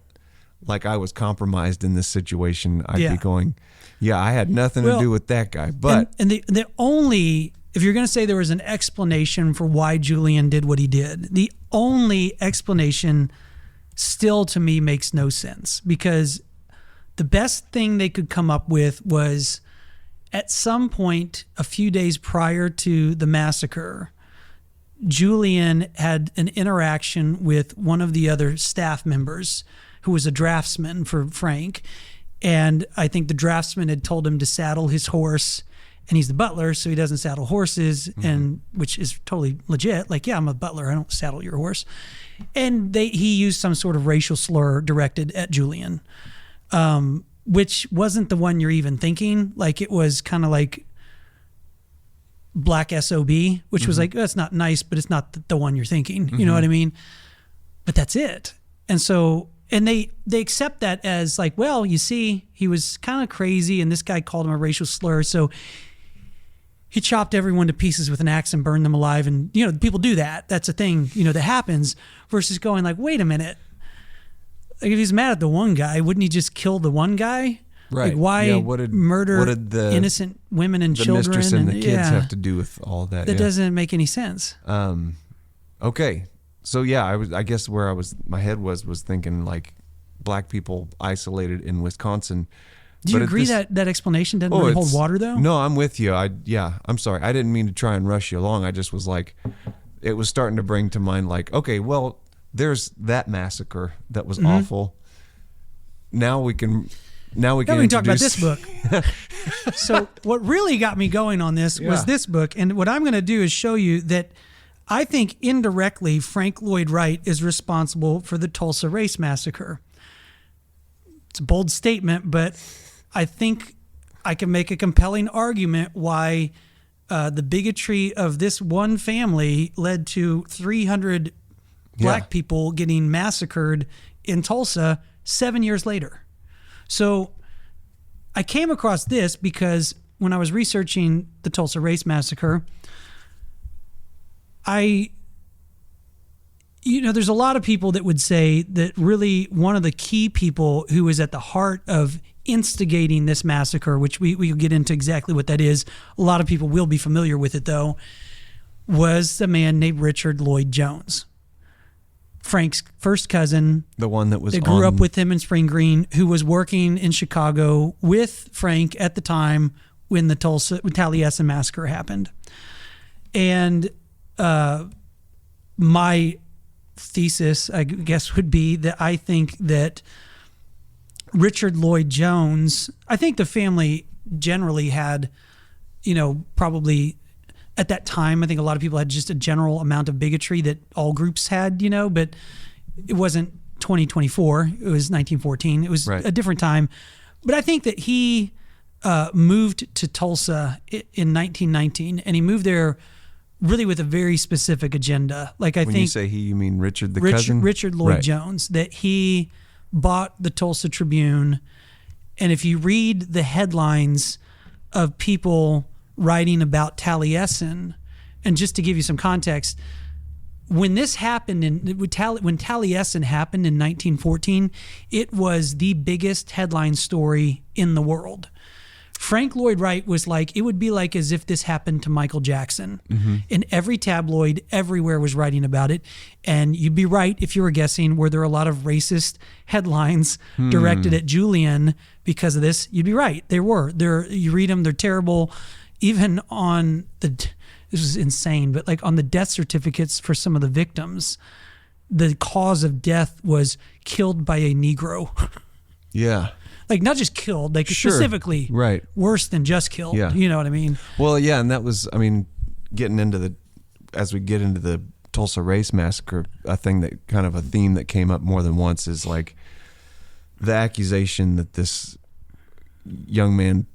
like I was compromised in this situation, I'd be going, I had nothing to do with that guy. But and the only, if you're going to say there was an explanation for why Julian did what he did, the only explanation still to me makes no sense, because the best thing they could come up with was at some point a few days prior to the massacre, Julian had an interaction with one of the other staff members who was a draftsman for Frank. And I think the draftsman had told him to saddle his horse, and he's the butler, so he doesn't saddle horses, and which is totally legit. Like, I'm a butler, I don't saddle your horse. And he used some sort of racial slur directed at Julian, which wasn't the one you're even thinking. Like, it was kind of like black SOB, which was like, that's not nice, but it's not the one you're thinking. You know what I mean? But that's it. And so, and they accept that as like, well, you see, he was kind of crazy, and this guy called him a racial slur, so he chopped everyone to pieces with an axe and burned them alive. And, people do that. That's a thing, that happens, versus going like, wait a minute. Like, if he's mad at the one guy, wouldn't he just kill the one guy? Right. Like, why murder the innocent women and children? The mistress and the kids have to do with all that. That doesn't make any sense. Okay. So I guess where my head was thinking like black people isolated in Wisconsin. Do you agree that explanation doesn't really hold water though? No, I'm with you. I'm sorry. I didn't mean to try and rush you along. I just was like, it was starting to bring to mind like, okay, well, there's that massacre that was awful. Now we can talk about this book. So what really got me going on this was this book. And what I'm going to do is show you that I think indirectly Frank Lloyd Wright is responsible for the Tulsa Race Massacre. It's a bold statement, but I think I can make a compelling argument why the bigotry of this one family led to 300 black people getting massacred in Tulsa 7 years later. So I came across this because when I was researching the Tulsa Race Massacre, there's a lot of people that would say that really one of the key people who was at the heart of instigating this massacre, which we will get into exactly what that is. A lot of people will be familiar with it though, was a man named Richard Lloyd Jones. Frank's first cousin, the one that grew up with him in Spring Green, who was working in Chicago with Frank at the time when the Taliesen massacre happened. And my thesis, I guess, would be that I think that Richard Lloyd Jones, I think the family generally had, probably at that time, I think a lot of people had just a general amount of bigotry that all groups had, but it wasn't 2024. It was 1914. It was a different time. But I think that he moved to Tulsa in 1919, and he moved there really with a very specific agenda. Like when you say he, you mean Richard the cousin? Richard Lloyd Jones, that he bought the Tulsa Tribune. And if you read the headlines of people writing about Taleisin, and just to give you some context, when this happened, when Taliesen happened in 1914, it was the biggest headline story in the world. Frank Lloyd Wright was like, it would be like as if this happened to Michael Jackson. And every tabloid everywhere was writing about it. And you'd be right if you were guessing, were there a lot of racist headlines directed at Julian because of this? You'd be right. There were. You read them, they're terrible. Even on this was insane, but like on the death certificates for some of the victims, the cause of death was killed by a Negro. Yeah. Like not just killed, like Sure. specifically Right. worse than just killed. Yeah. You know what I mean? Well, yeah, and that was, I mean, as we get into the Tulsa Race Massacre, a theme that came up more than once is like the accusation that this young man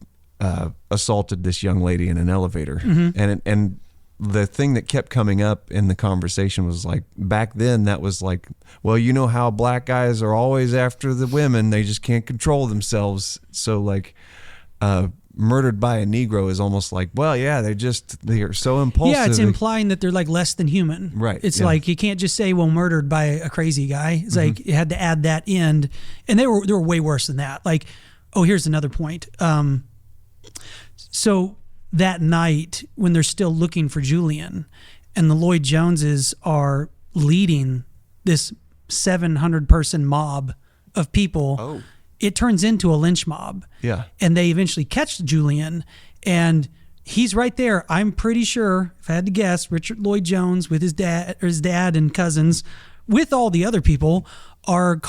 assaulted this young lady in an elevator, and the thing that kept coming up in the conversation was like, back then that was like, well, you know how black guys are always after the women, they just can't control themselves. So like murdered by a Negro is almost like, well, yeah, they are so impulsive. Yeah, it's implying that they're like less than human. Right, It's yeah. like you can't just say, well, murdered by a crazy guy. It's like you had to add that in. And they were way worse than that. Like, oh, here's another point. So that night when they're still looking for Julian and the Lloyd Joneses are leading this 700-person mob of people, it turns into a lynch mob. Yeah. And they eventually catch Julian, and he's right there. I'm pretty sure, if I had to guess, Richard Lloyd Jones with his dad and cousins, with all the other people, are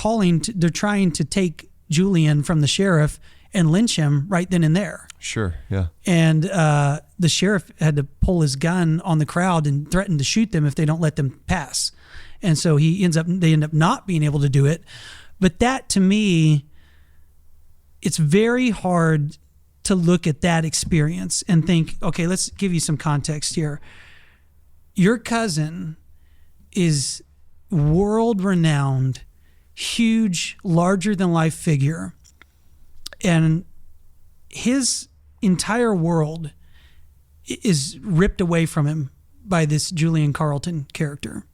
they're trying to take Julian from the sheriff and lynch him right then and there. Sure, yeah. And the sheriff had to pull his gun on the crowd and threaten to shoot them if they don't let them pass. And so they end up not being able to do it. But that, to me, it's very hard to look at that experience and think, okay, let's give you some context here. Your cousin is world-renowned, huge, larger-than-life figure, and his entire world is ripped away from him by this Julian Carlton character.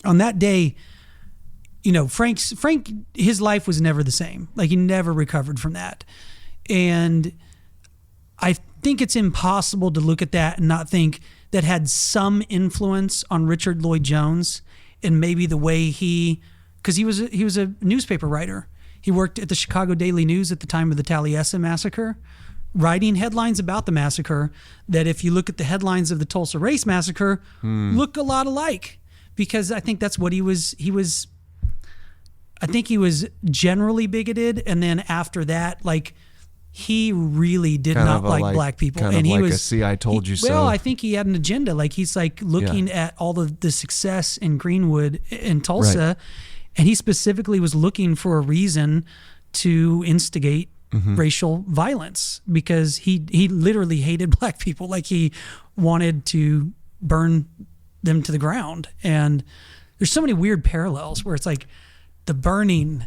On that day, you know, Frank, his life was never the same. Like, he never recovered from that. And I think it's impossible to look at that and not think that had some influence on Richard Lloyd Jones and maybe the way because he was a newspaper writer. He worked at the Chicago Daily News at the time of the Taliesen massacre, writing headlines about the massacre that, if you look at the headlines of the Tulsa Race Massacre, look a lot alike. Because I think that's what he was. I think he was generally bigoted, and then after that, like, he really did Kind not of a, like black people. kind And of he like was a see, I told you so. Well, I think he had an agenda. Like, he's like looking at all of the success in Greenwood and Tulsa, Right. and he specifically was looking for a reason to instigate racial violence, because he literally hated black people. Like, he wanted to burn them to the ground. And there's so many weird parallels where it's like the burning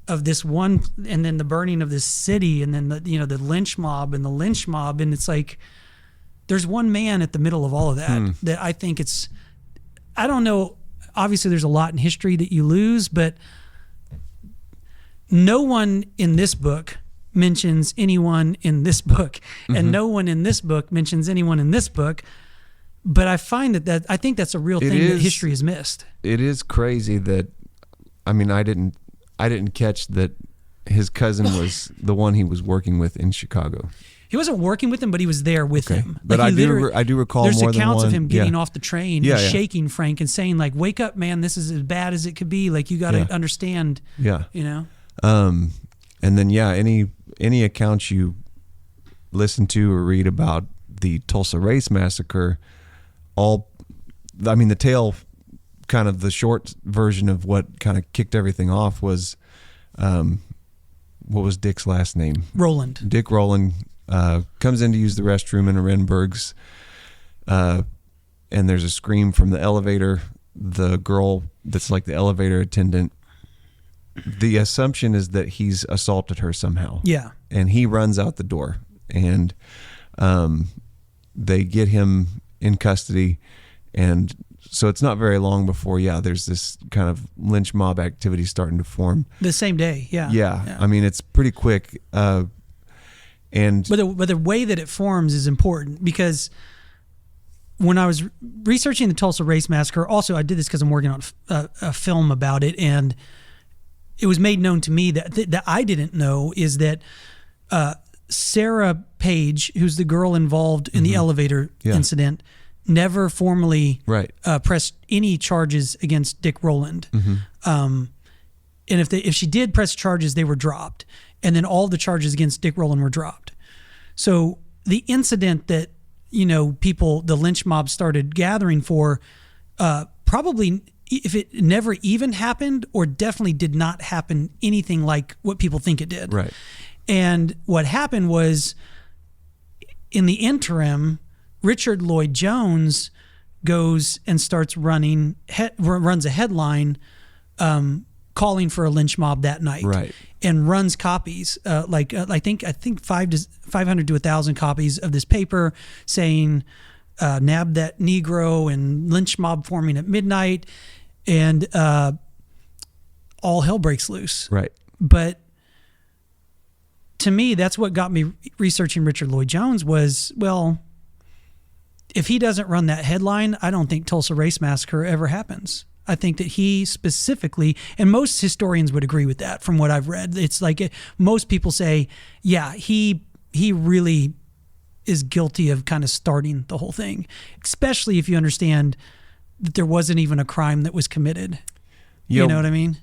of this one, and then the burning of this city, and then the lynch mob and the lynch mob, and it's like there's one man at the middle of all of that that I think I don't know, obviously there's a lot in history that you lose, but no one in this book mentions anyone in this book, and no one in this book mentions anyone in this book. But I find that I think that's a real thing that history has missed. It is crazy that, I mean, I didn't catch that his cousin was the one he was working with in Chicago. He wasn't working with him, but he was there with him. But like, I do recall there's more than one. accounts of him getting off the train and yeah. shaking Frank and saying, like, wake up, man, this is as bad as it could be. Like, you got to understand. Yeah. You know? And then, any accounts you listen to or read about the Tulsa Race Massacre, the tale, kind of the short version of what kind of kicked everything off was, what was Dick's last name? Roland. Dick Rowland comes in to use the restroom in Renberg's, and there's a scream from the elevator. The girl that's like the elevator attendant, the assumption is that he's assaulted her somehow. Yeah. And he runs out the door, and they get him in custody. And so it's not very long before, there's this kind of lynch mob activity starting to form. The same day, yeah. Yeah. I mean, it's pretty quick. And But the way that it forms is important, because when I was researching the Tulsa Race Massacre, also I did this because I'm working on a film about it, and it was made known to me that I didn't know is that Sarah Page, who's the girl involved in the elevator incident, never formally pressed any charges against Dick Rowland. And if she did press charges, they were dropped. And then all the charges against Dick Rowland were dropped. So the incident that, the lynch mob started gathering for, probably, if it never even happened, or definitely did not happen anything like what people think it did. Right. And what happened was, in the interim, Richard Lloyd Jones goes and starts runs a headline calling for a lynch mob that night. Right. And runs copies, I think 500 to 1,000 copies of this paper saying, nab that Negro and lynch mob forming at midnight, and all hell breaks loose. Right. But to me, that's what got me researching Richard Lloyd Jones was, well, if he doesn't run that headline, I don't think Tulsa Race Massacre ever happens. I think that he specifically, and most historians would agree with that from what I've read. It's like most people say, yeah, he really is guilty of kind of starting the whole thing, especially if you understand that there wasn't even a crime that was committed. You know what I mean?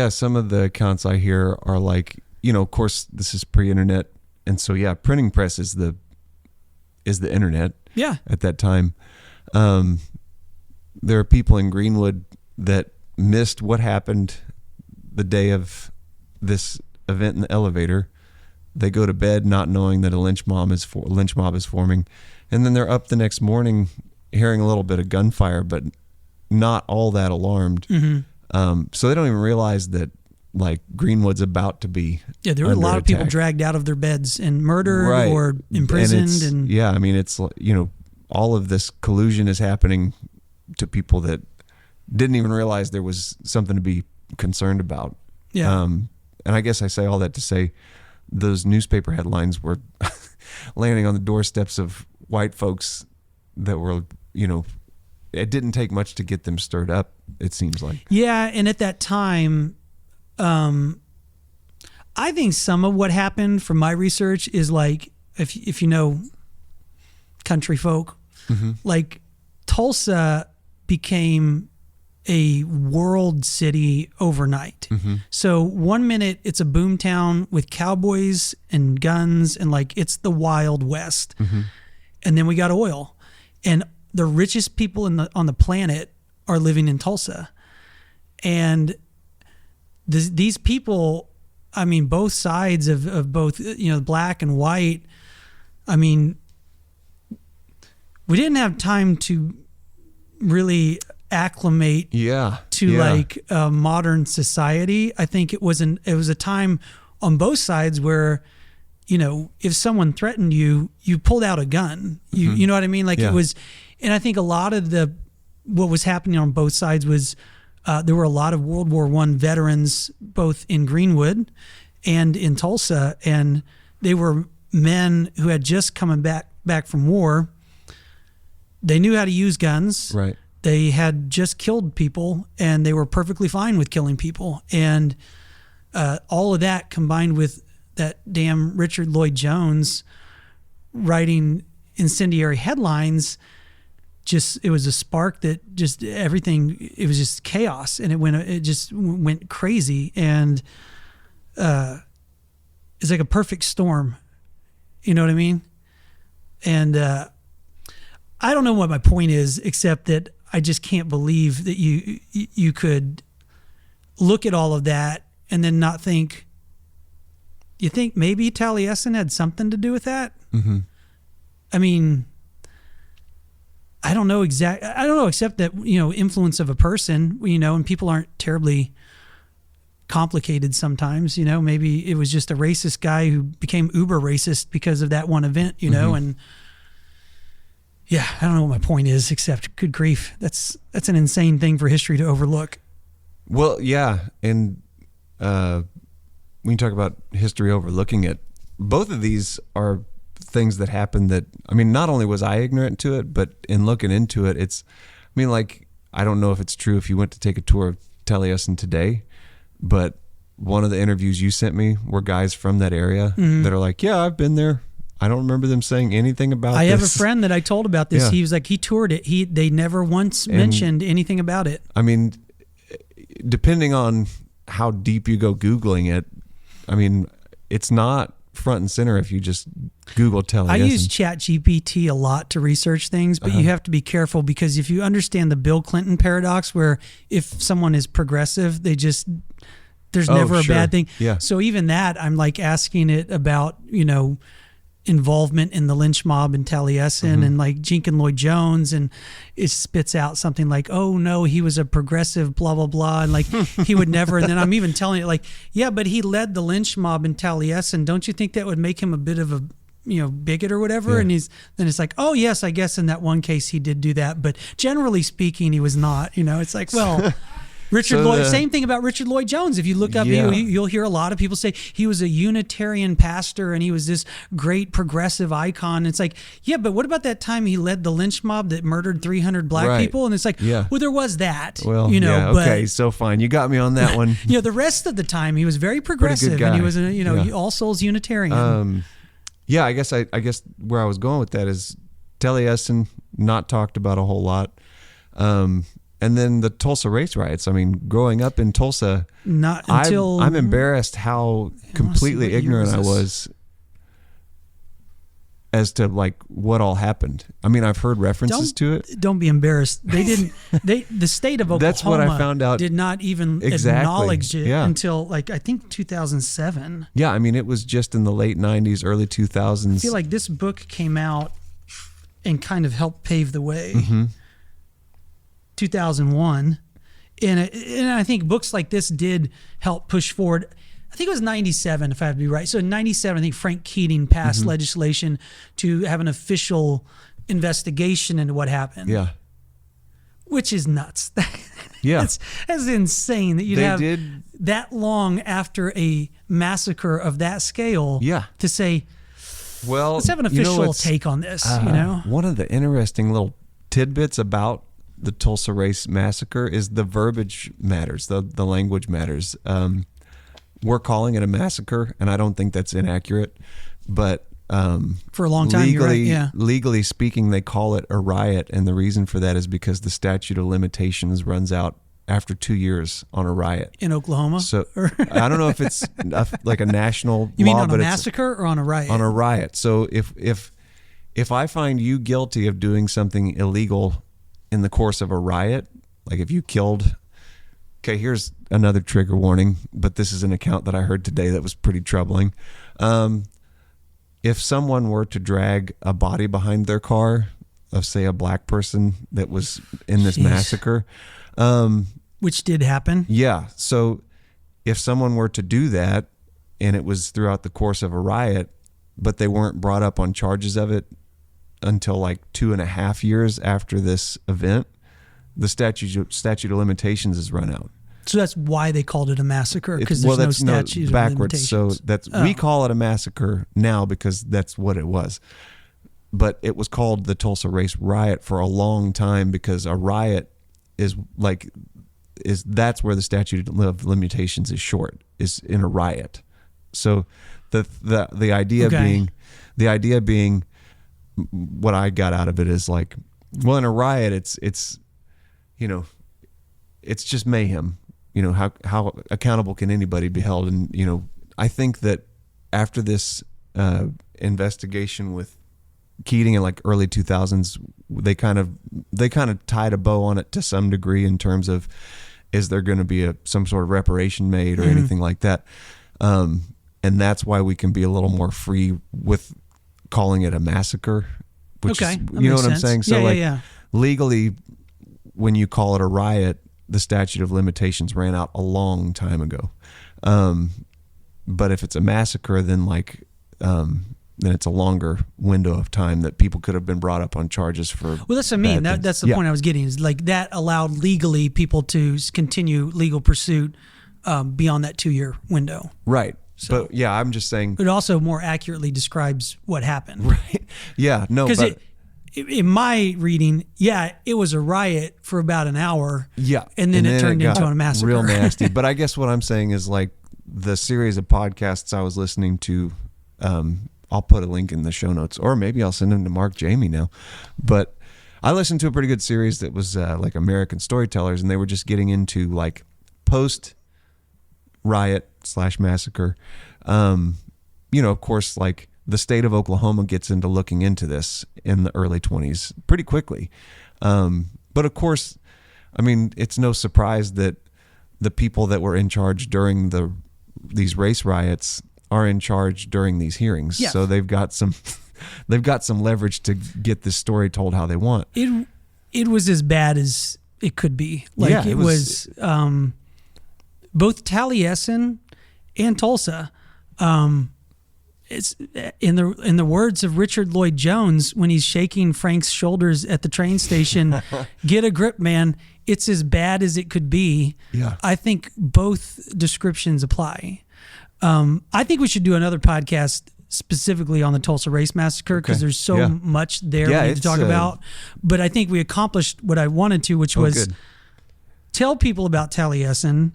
Some of the accounts I hear are like, of course this is pre-internet. And so, printing press is the internet at that time. There are people in Greenwood that missed what happened the day of this event in the elevator. They go to bed not knowing that a lynch mob is forming, and then they're up the next morning hearing a little bit of gunfire, but not all that alarmed. So they don't even realize that like Greenwood's about to be there were a lot of people dragged out of their beds and murdered or imprisoned, and it's all of this collusion is happening to people that didn't even realize there was something to be concerned about. And I guess I say all that to say those newspaper headlines were landing on the doorsteps of white folks that were, it didn't take much to get them stirred up, it seems like. Yeah, and at that time, I think some of what happened from my research is like, if you know country folk, like Tulsa became a world city overnight. So one minute it's a boom town with cowboys and guns and like it's the Wild West. And then we got oil. And the richest people on the planet are living in Tulsa. And these people, I mean, both sides of both, black and white, I mean, we didn't have time to really acclimate to modern society. I think it was a time on both sides where, if someone threatened you, you pulled out a gun. You know what I mean? Like it was, and I think a lot of what was happening on both sides was there were a lot of World War I veterans, both in Greenwood and in Tulsa, and they were men who had just come back from war. They knew how to use guns. Right. They had just killed people, and they were perfectly fine with killing people. And all of that combined with that damn Richard Lloyd Jones writing incendiary headlines, it was a spark that just everything, it was just chaos, and it just went crazy. And it's like a perfect storm. You know what I mean? And I don't know what my point is, except that I just can't believe that you could look at all of that and then not think. You think maybe Taliesen had something to do with that? I mean, I don't know except that, influence of a person, and people aren't terribly complicated sometimes, maybe it was just a racist guy who became uber racist because of that one event, and yeah, I don't know what my point is, except good grief. That's an insane thing for history to overlook. Well, yeah. And when you talk about history overlooking it, both of these are things that happened that, I mean, not only was I ignorant to it, but in looking into it, I don't know if it's true if you went to take a tour of Taliesen today, but one of the interviews you sent me were guys from that area that are like, yeah, I've been there. I don't remember them saying anything about I this. have a friend that I told about this. Yeah. He was like, he toured it. They never once mentioned anything about it. I mean, depending on how deep you go Googling it, I mean, it's not front and center if you just Google Taleisin. I use ChatGPT a lot to research things, but you have to be careful because if you understand the Bill Clinton paradox, where if someone is progressive, there's never a bad thing. Yeah. So even that, I'm like asking it about, involvement in the lynch mob in Taliesen and like Jenkins Lloyd Jones, and it spits out something like, oh no, he was a progressive, blah blah blah, and like he would never. And then I'm even telling it like, yeah, but he led the lynch mob in Taliesen. Don't you think that would make him a bit of a bigot or whatever? Yeah. And then it's like, oh yes, I guess in that one case he did do that, but generally speaking, he was not. It's like, well. Richard Lloyd, same thing about Richard Lloyd Jones. If you look up, you'll hear a lot of people say he was a Unitarian pastor and he was this great progressive icon. It's like, yeah, but what about that time he led the lynch mob that murdered 300 black people? And it's like, well, there was that. Well, but, okay, so fine. You got me on that one. The rest of the time he was very progressive and he was a, All Souls Unitarian. Yeah, I guess where I was going with that is Taliesen, not talked about a whole lot. And then the Tulsa Race Riots. I mean, growing up in Tulsa, not until I'm embarrassed how completely ignorant I was as to like what all happened. I mean, I've heard references to it. Don't be embarrassed. They didn't. The state of Oklahoma That's what I found out. Did not even acknowledge it until like I think 2007. Yeah, I mean, it was just in the late 90s, early 2000s. I feel like this book came out and kind of helped pave the way. 2001, and I think books like this did help push forward. I think it was 97, if I have to be right. So in 97, I think Frank Keating passed legislation to have an official investigation into what happened. Yeah. Which is nuts. Yeah. That's insane that you'd have that long after a massacre of that scale to say, well, let's have an official take on this. One of the interesting little tidbits about the Tulsa Race Massacre is the verbiage matters, the language matters. We're calling it a massacre, and I don't think that's inaccurate, but for a long time, legally speaking, they call it a riot, and the reason for that is because the statute of limitations runs out after 2 years on a riot in Oklahoma. So I don't know if it's like a national you law, mean on but a massacre or on a riot? On a riot. So if I find you guilty of doing something illegal in the course of a riot, like if you killed, okay, here's another trigger warning, but this is an account that I heard today that was pretty troubling. If someone were to drag a body behind their car of, say, a black person that was in this massacre, which did happen. Yeah. So if someone were to do that and it was throughout the course of a riot, but they weren't brought up on charges of it until like 2.5 years after this event, the statute of limitations is run out. So that's why they called it a massacre, because there's no statute of limitations. So we call it a massacre now because that's what it was. But it was called the Tulsa Race Riot for a long time because a riot is that's where the statute of limitations is short, is in a riot. So the idea being what I got out of it is like, well, in a riot, it's just mayhem. How accountable can anybody be held? And I think that after this investigation with Keating in like early 2000s, they kind of tied a bow on it to some degree in terms of, is there going to be some sort of reparation made or anything like that? And that's why we can be a little more free with calling it a massacre, which is, you know what I'm saying? So legally, when you call it a riot, the statute of limitations ran out a long time ago. But if it's a massacre, then then it's a longer window of time that people could have been brought up on charges for. Well, that's what I mean. That's the point I was getting, is like that allowed people to continue legal pursuit beyond that 2-year window. Right. So But yeah, I'm just saying. it also more accurately describes what happened. Right. Yeah. No. Because But in my reading, it was a riot for about an hour. yeah, And then it turned into got a massacre. real nasty. But I guess what I'm saying is like the series of podcasts I was listening to. I'll put a link in the show notes, or maybe I'll send them to Mark Jamie now. But I listened to a pretty good series that was like American Storytellers, and they were just getting into like post riot / massacre. Of course, like the state of Oklahoma gets into looking into this in the early 20s pretty quickly. But of course, I mean, it's no surprise that the people that were in charge during these race riots are in charge during these hearings. Yeah. So they've got some leverage to get this story told how they want. It was as bad as it could be. Like Yeah, it was both Taliesen and Tulsa. It's in the words of Richard Lloyd Jones when he's shaking Frank's shoulders at the train station, "Get a grip, man. It's as bad as it could be." Yeah. I think both descriptions apply. I think we should do another podcast specifically on the Tulsa Race Massacre because Okay. there's so Yeah. much there Yeah, we need to it's, talk about. But I think we accomplished what I wanted to, which was good. tell people about Taliesen.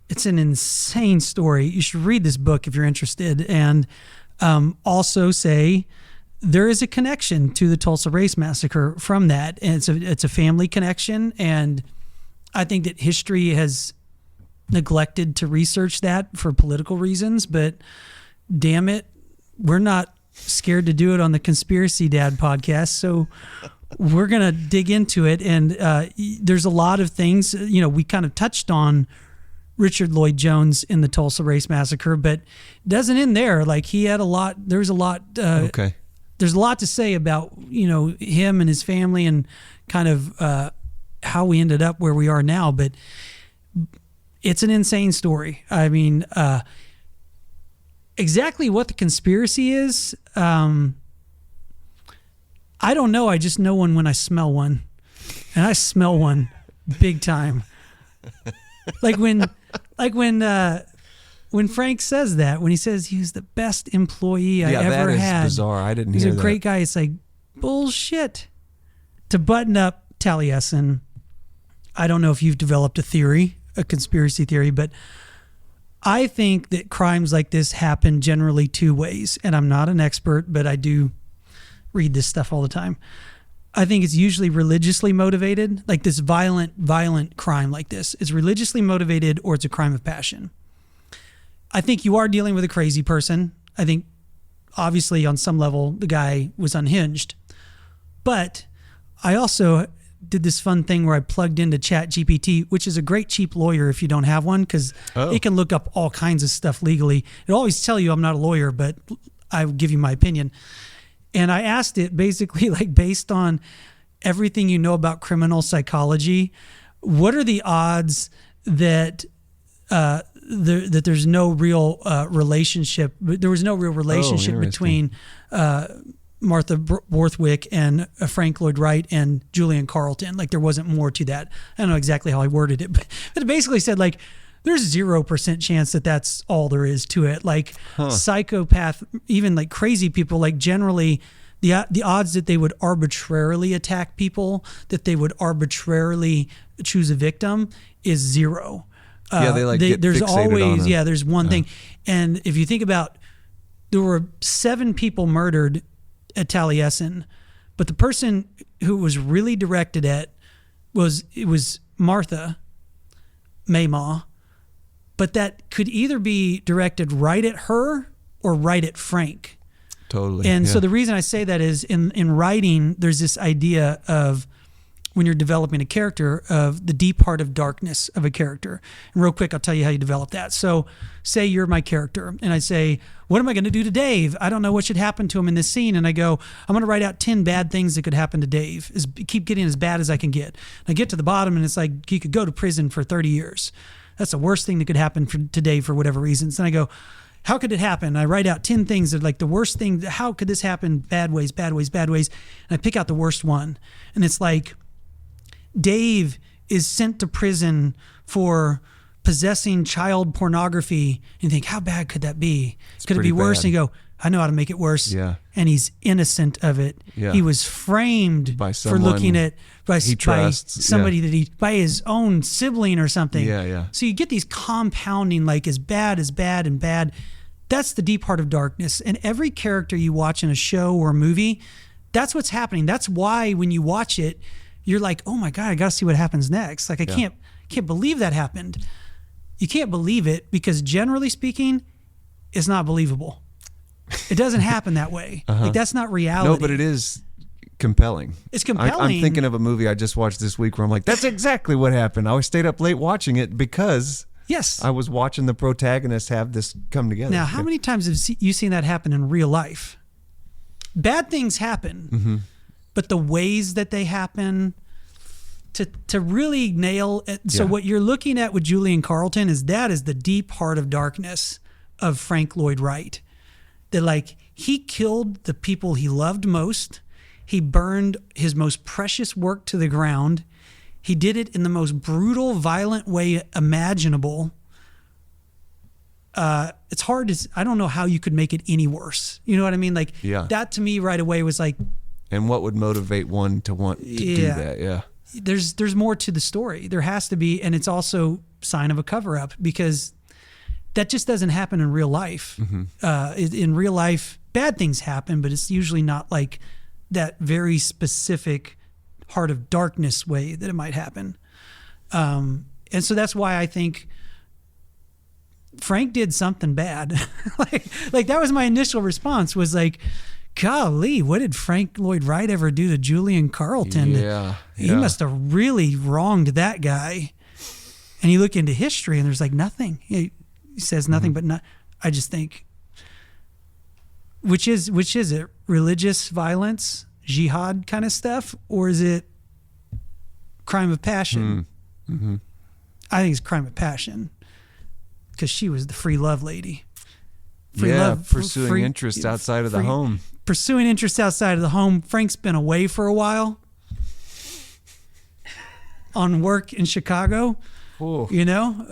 It's an insane story. You should read this book if you're interested. And also say there is a connection to the Tulsa Race Massacre from that. And it's a family connection. And I think that history has neglected to research that for political reasons, but damn it, we're not scared to do it on the Conspiracy Dad podcast. So we're going to dig into it. And there's a lot of things, we kind of touched on Richard Lloyd Jones in the Tulsa Race Massacre, but it doesn't end there. Like he had there's a lot to say about, him and his family and kind of how we ended up where we are now. But it's an insane story. I mean, exactly what the conspiracy is, I don't know. I just know one when I smell one, and I smell one big time. Like when Frank says that, when he says he was the best employee I ever had. That is bizarre. I didn't hear that. He's a great guy. It's like bullshit. To button up Taliesen, I don't know if you've developed a conspiracy theory, but I think that crimes like this happen generally two ways. And I'm not an expert, but I do read this stuff all the time. I think it's usually religiously motivated, like this violent crime like this. It's religiously motivated or it's a crime of passion. I think you are dealing with a crazy person. I think obviously on some level the guy was unhinged. But I also did this fun thing where I plugged into ChatGPT, which is a great cheap lawyer if you don't have one, because it can look up all kinds of stuff legally. It'll always tell you I'm not a lawyer, but I will give you my opinion. And I asked it basically, like, based on everything you know about criminal psychology, what are the odds that that there's no real relationship? There was no real relationship between Martha Borthwick and Frank Lloyd Wright and Julian Carlton. Like, there wasn't more to that. I don't know exactly how I worded it, but it basically said, like, there's 0% chance that that's all there is to it. Like, psychopath, even like crazy people, like generally the odds that they would arbitrarily attack people, that they would arbitrarily choose a victim is 0. There's always, there's one thing. And if you think about, there were 7 people murdered at Taliesen, but the person who was really directed at was Martha Maymaw, but that could either be directed right at her or right at Frank. Totally. And so the reason I say that is in writing, there's this idea of, when you're developing a character, of the deep heart of darkness of a character. And real quick, I'll tell you how you develop that. So say you're my character and I say, what am I going to do to Dave? I don't know what should happen to him in this scene. And I go, I'm going to write out 10 bad things that could happen to Dave. Keep getting as bad as I can get. And I get to the bottom and it's like, he could go to prison for 30 years. That's the worst thing that could happen to Dave for whatever reasons. And I go, how could it happen? I write out 10 things that, like, the worst thing, how could this happen? Bad ways, bad ways, bad ways. And I pick out the worst one. And it's like, Dave is sent to prison for possessing child pornography, and you think, how bad could that be? Could it pretty be worse? bad. And you go, I know how to make it worse. Yeah. And he's innocent of it. Yeah. He was framed By for looking someone at by he trusts. somebody that he by his own sibling or something. Yeah, yeah. So you get these compounding, like as bad and bad. That's the deep heart of darkness. And every character you watch in a show or a movie, that's what's happening. That's why when you watch it, you're like, oh my God, I got to see what happens next. Like I can't believe that happened. You can't believe it because generally speaking, it's not believable. It doesn't happen that way. Like that's not reality. No, but it is compelling. It's compelling. I'm thinking of a movie I just watched this week where I'm like, that's exactly what happened. I stayed up late watching it because yes, I was watching the protagonist have this come together. Now, how many times have you seen that happen in real life? Bad things happen, but the ways that they happen to really nail it. So what you're looking at with Julian Carlton is the deep heart of darkness of Frank Lloyd Wright. That like he killed the people he loved most. He burned his most precious work to the ground. He did it in the most brutal, violent way imaginable. It's hard to, I don't know how you could make it any worse. You know what I mean? Like that to me right away was like. And what would motivate one to want to do that? Yeah. There's more to the story. There has to be, and it's also sign of a cover up because that just doesn't happen in real life. In real life, bad things happen, but it's usually not like that very specific heart of darkness way that it might happen. And so that's why I think Frank did something bad. like that was my initial response was like, golly, what did Frank Lloyd Wright ever do to Julian Carlton? He must have really wronged that guy. And you look into history and there's like nothing. He says nothing but not. I just think, which is it? Religious violence, jihad kind of stuff, or is it crime of passion? I think it's crime of passion because she was the free love lady. Pursuing interests outside of the home. Pursuing interests outside of the home. Frank's been away for a while on work in Chicago. Ooh. You know,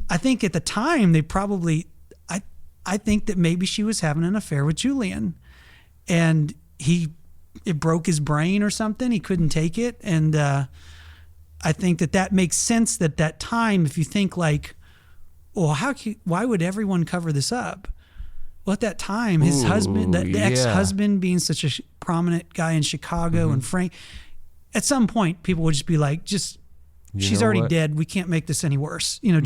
I think at the time they probably, I think that maybe she was having an affair with Julian, and it broke his brain or something. He couldn't take it, and I think that makes sense. That time, if you think like, well, why would everyone cover this up? Well, at that time, his husband, the ex-husband being such a prominent guy in Chicago, and Frank, at some point, people would just be like, she's already dead. We can't make this any worse. You know,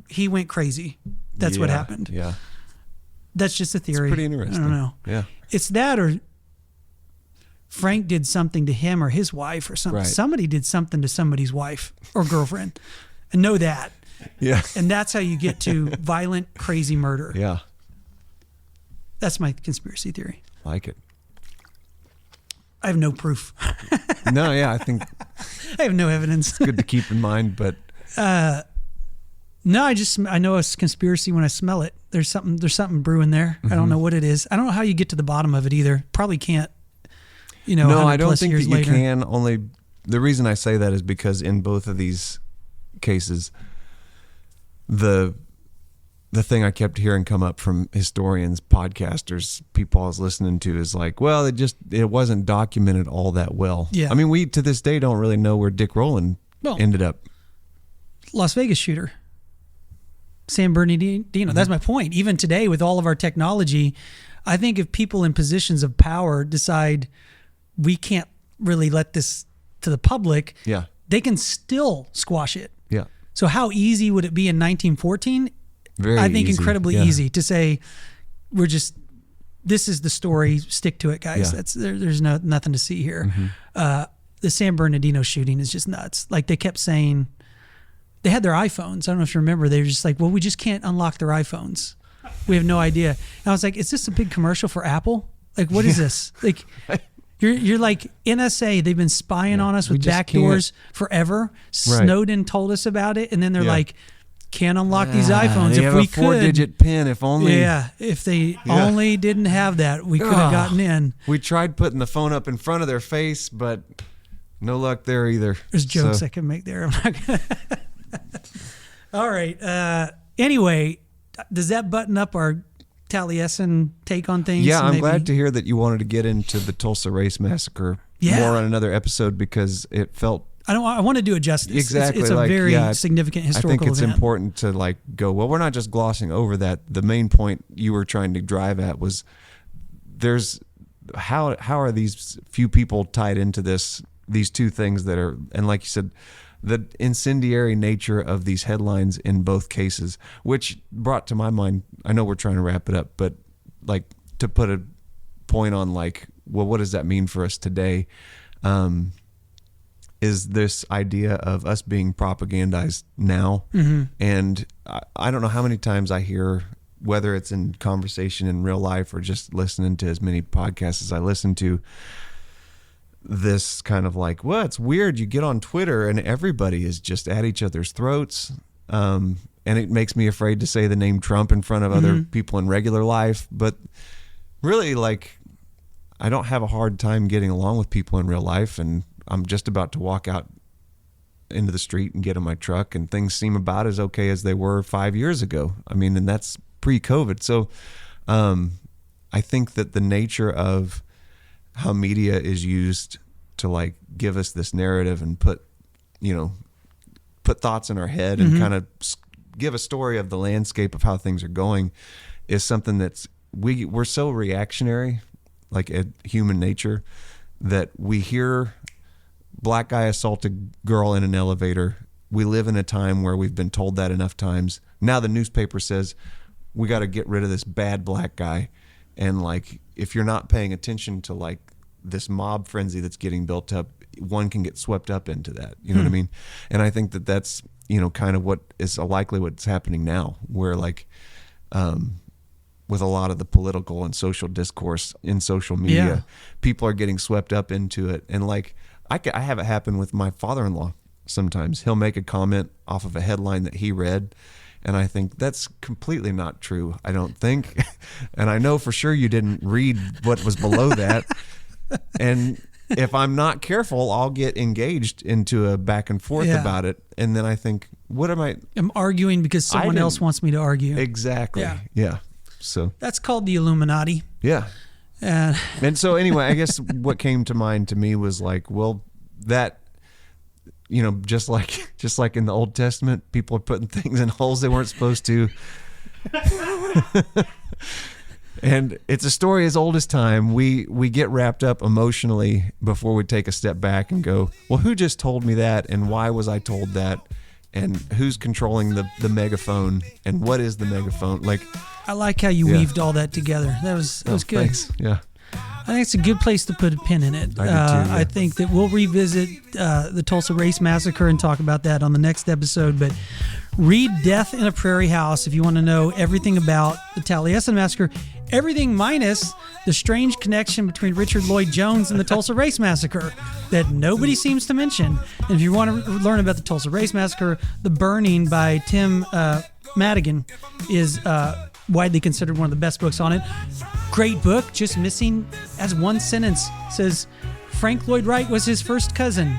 he went crazy. That's what happened. Yeah. That's just a theory. It's pretty interesting. I don't know. Yeah. It's that or Frank did something to him or his wife or something. Right. Somebody did something to somebody's wife or girlfriend. And know that. Yeah. And that's how you get to violent, crazy murder. Yeah. That's my conspiracy theory. Like it. I have no proof. No, yeah, I think I have no evidence. it's good to keep in mind, but no, I know it's conspiracy when I smell it. There's something brewing there. I don't know what it is. I don't know how you get to the bottom of it either. Probably can't. You know, no, I don't think that you later. can. Only the reason I say that is because in both of these cases, the thing I kept hearing come up from historians, podcasters, people I was listening to is like, well, it wasn't documented all that well. Yeah. I mean, we to this day don't really know where Dick Rowland ended up. Las Vegas shooter. San Bernardino. That's my point. Even today, with all of our technology, I think if people in positions of power decide we can't really let this to the public, they can still squash it. Yeah. So how easy would it be in 1914? I think easy. incredibly easy to say, this is the story, stick to it, guys. There's nothing to see here. The San Bernardino shooting is just nuts. Like they kept saying, they had their iPhones. I don't know if you remember. They were just like, well, we just can't unlock their iPhones. We have no idea. And I was like, is this a big commercial for Apple? Like, what is this? Like, you're like NSA. They've been spying on us with backdoors forever. Snowden told us about it, and then they're like, can't unlock these iPhones. They if have we a 4-digit PIN. If only. Yeah, if they only didn't have that, we could have gotten in. We tried putting the phone up in front of their face, but No luck there either. There's jokes So- I can make there. I'm not gonna. All right. Anyway, does that button up our Taliesen take on things? Yeah, I'm Maybe- glad to hear that you wanted to get into the Tulsa Race Massacre Yeah. more on another episode because it felt I want to do it justice. exactly It's a like, very yeah, significant I historical think it's event. important to like go, well, we're not just glossing over that. The main point you were trying to drive at was there's how are these few people tied into these two things that are, and like you said, the incendiary nature of these headlines in both cases, which brought to my mind, I know we're trying to wrap it up, but like to put a point on like, well, what does that mean for us today? Is this idea of us being propagandized now. And I don't know how many times I hear, whether it's in conversation in real life or just listening to as many podcasts as I listen to, this kind of like, well, it's weird. You get on Twitter and everybody is just at each other's throats. And it makes me afraid to say the name Trump in front of other people in regular life. But really, like, I don't have a hard time getting along with people in real life. And I'm just about to walk out into the street and get in my truck, and things seem about as okay as they were 5 years ago. I mean, and that's pre-COVID. So I think that the nature of how media is used to like give us this narrative and put thoughts in our head and kind of give a story of the landscape of how things are going is something that's we're so reactionary, like at human nature, that we hear black guy assaulted girl in an elevator. We live in a time where we've been told that enough times. Now the newspaper says we got to get rid of this bad black guy. And like, if you're not paying attention to like this mob frenzy that's getting built up, one can get swept up into that. You know what I mean? And I think that that's, kind of what is likely what's happening now, where like, with a lot of the political and social discourse in social media, people are getting swept up into it. And like, I have it happen with my father-in-law sometimes. He'll make a comment off of a headline that he read, and I think that's completely not true, I don't think. And I know for sure you didn't read what was below that. And if I'm not careful, I'll get engaged into a back and forth about it. And then I think, what am I? I'm arguing because someone else wants me to argue. Exactly. Yeah. So That's called the Illuminati. yeah. And And so anyway, I guess what came to mind to me was like, well, that, just like in the Old Testament, people are putting things in holes they weren't supposed to. And it's a story as old as time. We get wrapped up emotionally before we take a step back and go, well, who just told me that? And why was I told that? And who's controlling the megaphone? And what is the megaphone? Like, I like how you weaved all that together. That was good. Thanks. Yeah. I think it's a good place to put a pin in it. I do too, yeah. I think that we'll revisit the Tulsa Race Massacre and talk about that on the next episode. But read Death in a Prairie House if you want to know everything about the Taliesen Massacre, everything minus the strange connection between Richard Lloyd Jones and the Tulsa Race Massacre that nobody seems to mention. And if you want to learn about the Tulsa Race Massacre, The Burning by Tim Madigan is widely considered one of the best books on it. Great book, just missing as one sentence says Frank Lloyd Wright was his first cousin.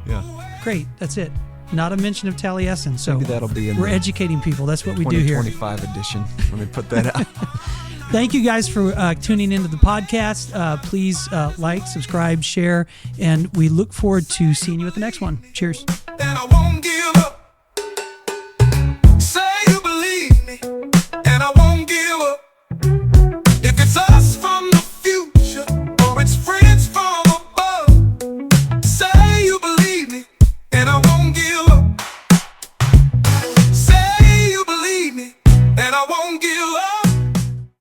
Yeah. Great, that's it. Not a mention of Taliesen. So Maybe that'll be in we're the educating people. That's what we do here. 2025 edition. Let me put that out. Thank you guys for tuning into the podcast. Please like, subscribe, share, and we look forward to seeing you at the next one. Cheers. That I